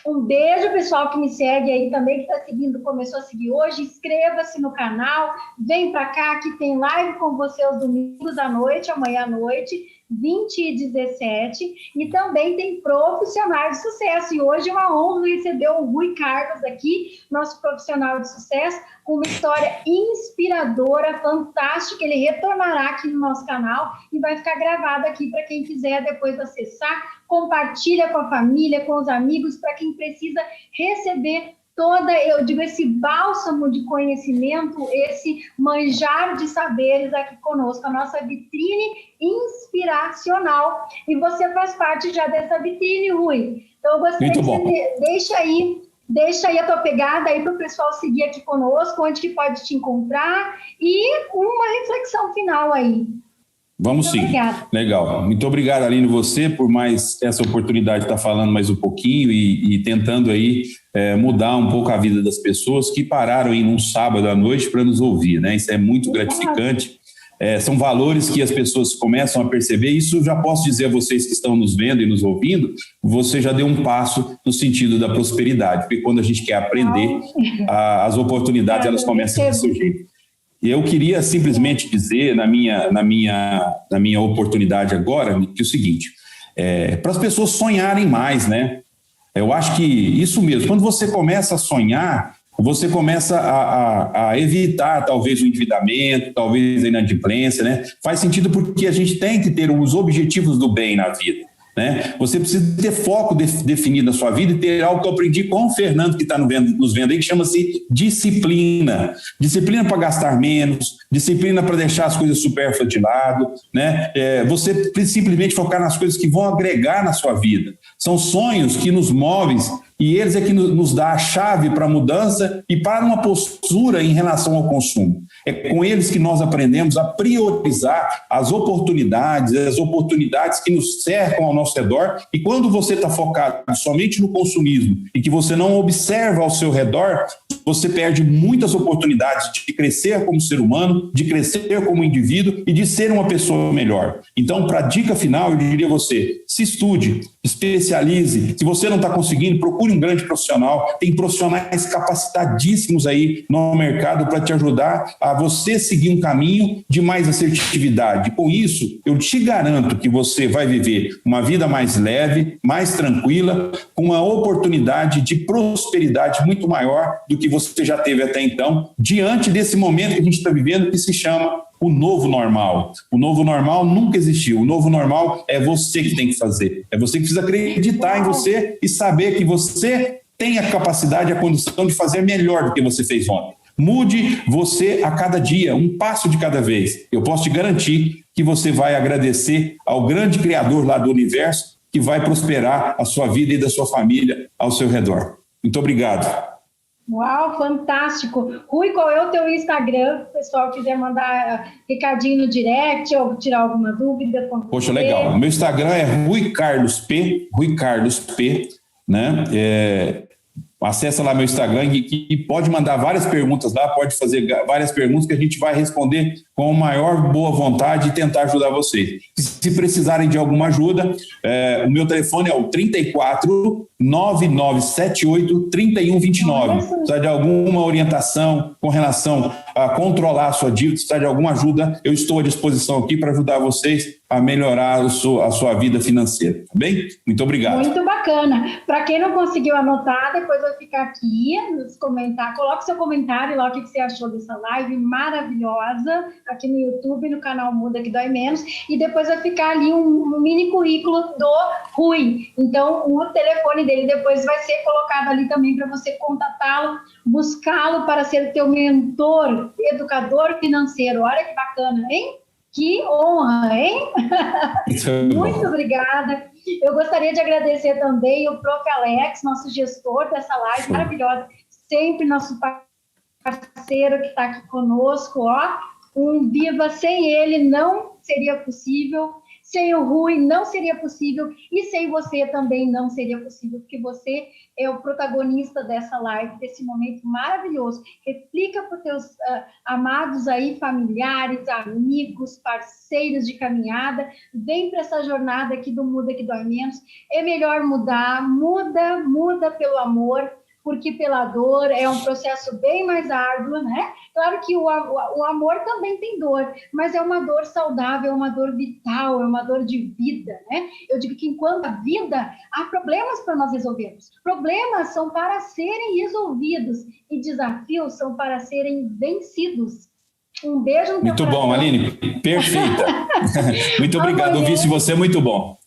Um beijo, pessoal que me segue aí também, que está seguindo, começou a seguir hoje. Inscreva-se no canal, vem para cá, que tem live com você aos domingos à noite, amanhã à noite, 20 e 17. E também tem profissionais de sucesso. E hoje é uma honra receber o Rui Carlos aqui, nosso profissional de sucesso, com uma história inspiradora, fantástica. Ele retornará aqui no nosso canal e vai ficar gravado aqui para quem quiser depois acessar. Compartilha com a família, com os amigos, para quem precisa receber esse bálsamo de conhecimento, esse manjar de saberes aqui conosco, a nossa vitrine inspiracional. E você faz parte já dessa vitrine, Rui. Então, eu gostaria que você deixa aí a tua pegada aí para o pessoal seguir aqui conosco, onde que pode te encontrar e uma reflexão final aí. Vamos sim. Obrigada. Legal. Muito obrigado, Aline, você, por mais essa oportunidade de estar falando mais um pouquinho e tentando aí mudar um pouco a vida das pessoas que pararam aí num sábado à noite para nos ouvir, né? Isso é muito gratificante. São valores que as pessoas começam a perceber. Isso já posso dizer a vocês que estão nos vendo e nos ouvindo, você já deu um passo no sentido da prosperidade, porque quando a gente quer aprender, as oportunidades elas começam a surgir. E eu queria simplesmente dizer, na minha oportunidade agora, que é o seguinte, para as pessoas sonharem mais, né? Eu acho que isso mesmo, quando você começa a sonhar, você começa a evitar talvez o endividamento, talvez a inadimplência, né? Faz sentido porque a gente tem que ter os objetivos do bem na vida, né? Você precisa ter foco definido na sua vida e ter algo que eu aprendi com o Fernando, que está nos vendo aí, que chama-se disciplina. Disciplina para gastar menos, disciplina para deixar as coisas supérfluas de lado, né? Você simplesmente focar nas coisas que vão agregar na sua vida. São sonhos que nos movem e eles é que nos dá a chave para a mudança e para uma postura em relação ao consumo. É com eles que nós aprendemos a priorizar as oportunidades que nos cercam ao nosso redor. E quando você está focado somente no consumismo e que você não observa ao seu redor, você perde muitas oportunidades de crescer como ser humano, de crescer como indivíduo e de ser uma pessoa melhor. Então, para a dica final, eu diria a você, se estude, especialize. Se você não está conseguindo, procure um grande profissional. Tem profissionais capacitadíssimos aí no mercado para te ajudar a você seguir um caminho de mais assertividade. Com isso, eu te garanto que você vai viver uma vida mais leve, mais tranquila, com uma oportunidade de prosperidade muito maior do que você já teve até então, diante desse momento que a gente está vivendo, que se chama o novo normal. O novo normal nunca existiu. O novo normal é você que tem que fazer. É você que precisa acreditar em você e saber que você tem a capacidade, a condição de fazer melhor do que você fez ontem. Mude você a cada dia, um passo de cada vez. Eu posso te garantir que você vai agradecer ao grande Criador lá do universo que vai prosperar a sua vida e da sua família ao seu redor. Muito obrigado. Uau, fantástico. Rui, qual é o teu Instagram? Se o pessoal quiser mandar recadinho no direct ou tirar alguma dúvida. Poxa, legal. Meu Instagram é Rui Carlos P, né? Acessa lá meu Instagram e pode mandar várias perguntas lá, pode fazer várias perguntas que a gente vai responder com a maior boa vontade de tentar ajudar vocês. Se precisarem de alguma ajuda, o meu telefone é o 34 9978 3129. Se precisar de alguma orientação com relação a controlar a sua dívida, se precisar de alguma ajuda, eu estou à disposição aqui para ajudar vocês a melhorar a sua vida financeira, tá bem? Muito obrigado. Muito bacana. Para quem não conseguiu anotar, depois vai ficar aqui nos comentários. Coloque seu comentário lá, o que você achou dessa live maravilhosa, aqui no YouTube, no canal Muda Que Dói Menos, e depois vai ficar ali um mini currículo do Rui. Então, o telefone dele depois vai ser colocado ali também para você contatá-lo, buscá-lo para ser teu mentor, educador financeiro. Olha que bacana, hein? Que honra, hein? Muito obrigada. Eu gostaria de agradecer também o Prof. Alex, nosso gestor dessa live maravilhosa, sempre nosso parceiro que está aqui conosco, ó. Um viva, sem ele não seria possível, sem o Rui não seria possível e sem você também não seria possível, porque você é o protagonista dessa live, desse momento maravilhoso. Replica para os teus amados aí, familiares, amigos, parceiros de caminhada, vem para essa jornada aqui do Muda Que Dói Menos. É melhor mudar, muda pelo amor, porque pela dor é um processo bem mais árduo, né? Claro que o amor também tem dor, mas é uma dor saudável, é uma dor vital, é uma dor de vida, né? Eu digo que enquanto a vida, há problemas para nós resolvermos. Problemas são para serem resolvidos e desafios são para serem vencidos. Um beijo no teu Muito bom, Aline, perfeita. Muito obrigado, ouvir de você, muito bom.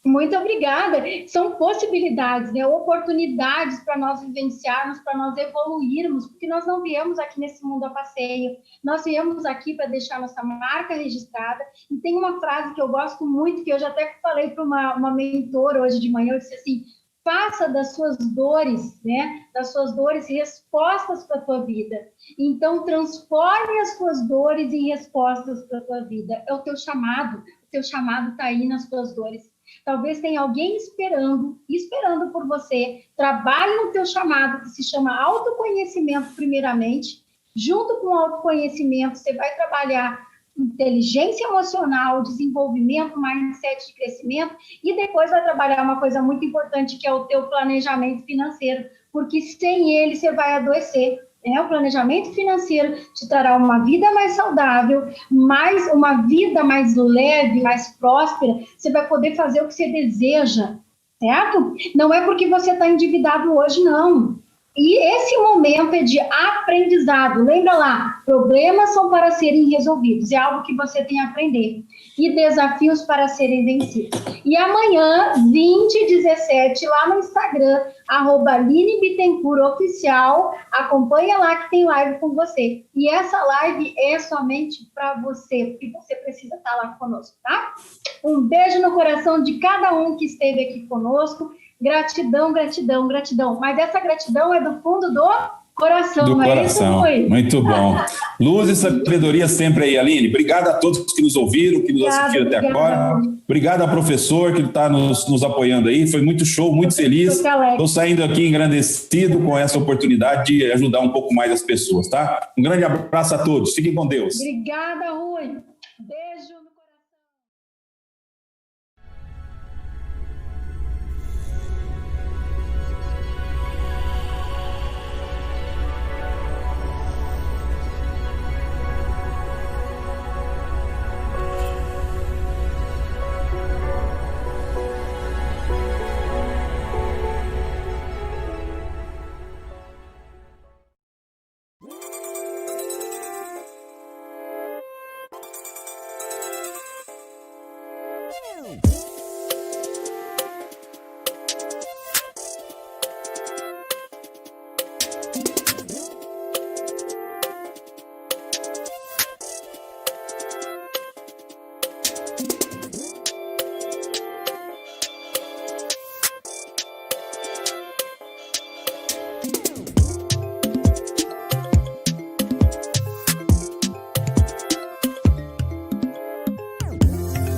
Muito obrigada. São possibilidades, né? Oportunidades para nós vivenciarmos, para nós evoluirmos, porque nós não viemos aqui nesse mundo a passeio, nós viemos aqui para deixar nossa marca registrada. E tem uma frase que eu gosto muito, que eu já até falei para uma mentora hoje de manhã, eu disse assim: faça das suas dores, né? Das suas dores respostas para a tua vida. Então, transforme as suas dores em respostas para a tua vida. É o teu chamado está aí nas tuas dores. Talvez tenha alguém esperando por você. Trabalhe no teu chamado, que se chama autoconhecimento primeiramente. Junto com o autoconhecimento, você vai trabalhar inteligência emocional, desenvolvimento, mindset de crescimento, e depois vai trabalhar uma coisa muito importante, que é o teu planejamento financeiro, porque sem ele você vai adoecer. O planejamento financeiro te trará uma vida mais saudável, uma vida mais leve, mais próspera. Você vai poder fazer o que você deseja, certo? Não é porque você está endividado hoje, não. E esse momento é de aprendizado. Lembra lá, problemas são para serem resolvidos. É algo que você tem a aprender. E desafios para serem vencidos. E amanhã, 20h17, lá no Instagram, @LineBittencourtOficial, acompanha lá que tem live com você. E essa live é somente para você, porque você precisa estar lá conosco, tá? Um beijo no coração de cada um que esteve aqui conosco. Gratidão, gratidão, gratidão. Mas essa gratidão é do fundo do coração. Do coração. Muito bom. Luz e sabedoria sempre aí, Aline. Obrigado a todos que nos ouviram, que nos assistiram até agora. Obrigado ao professor que está nos apoiando aí. Foi muito show, muito feliz. Estou saindo aqui engrandecido com essa oportunidade de ajudar um pouco mais as pessoas, tá? Um grande abraço a todos. Fiquem com Deus. Obrigada, Rui. Beijo.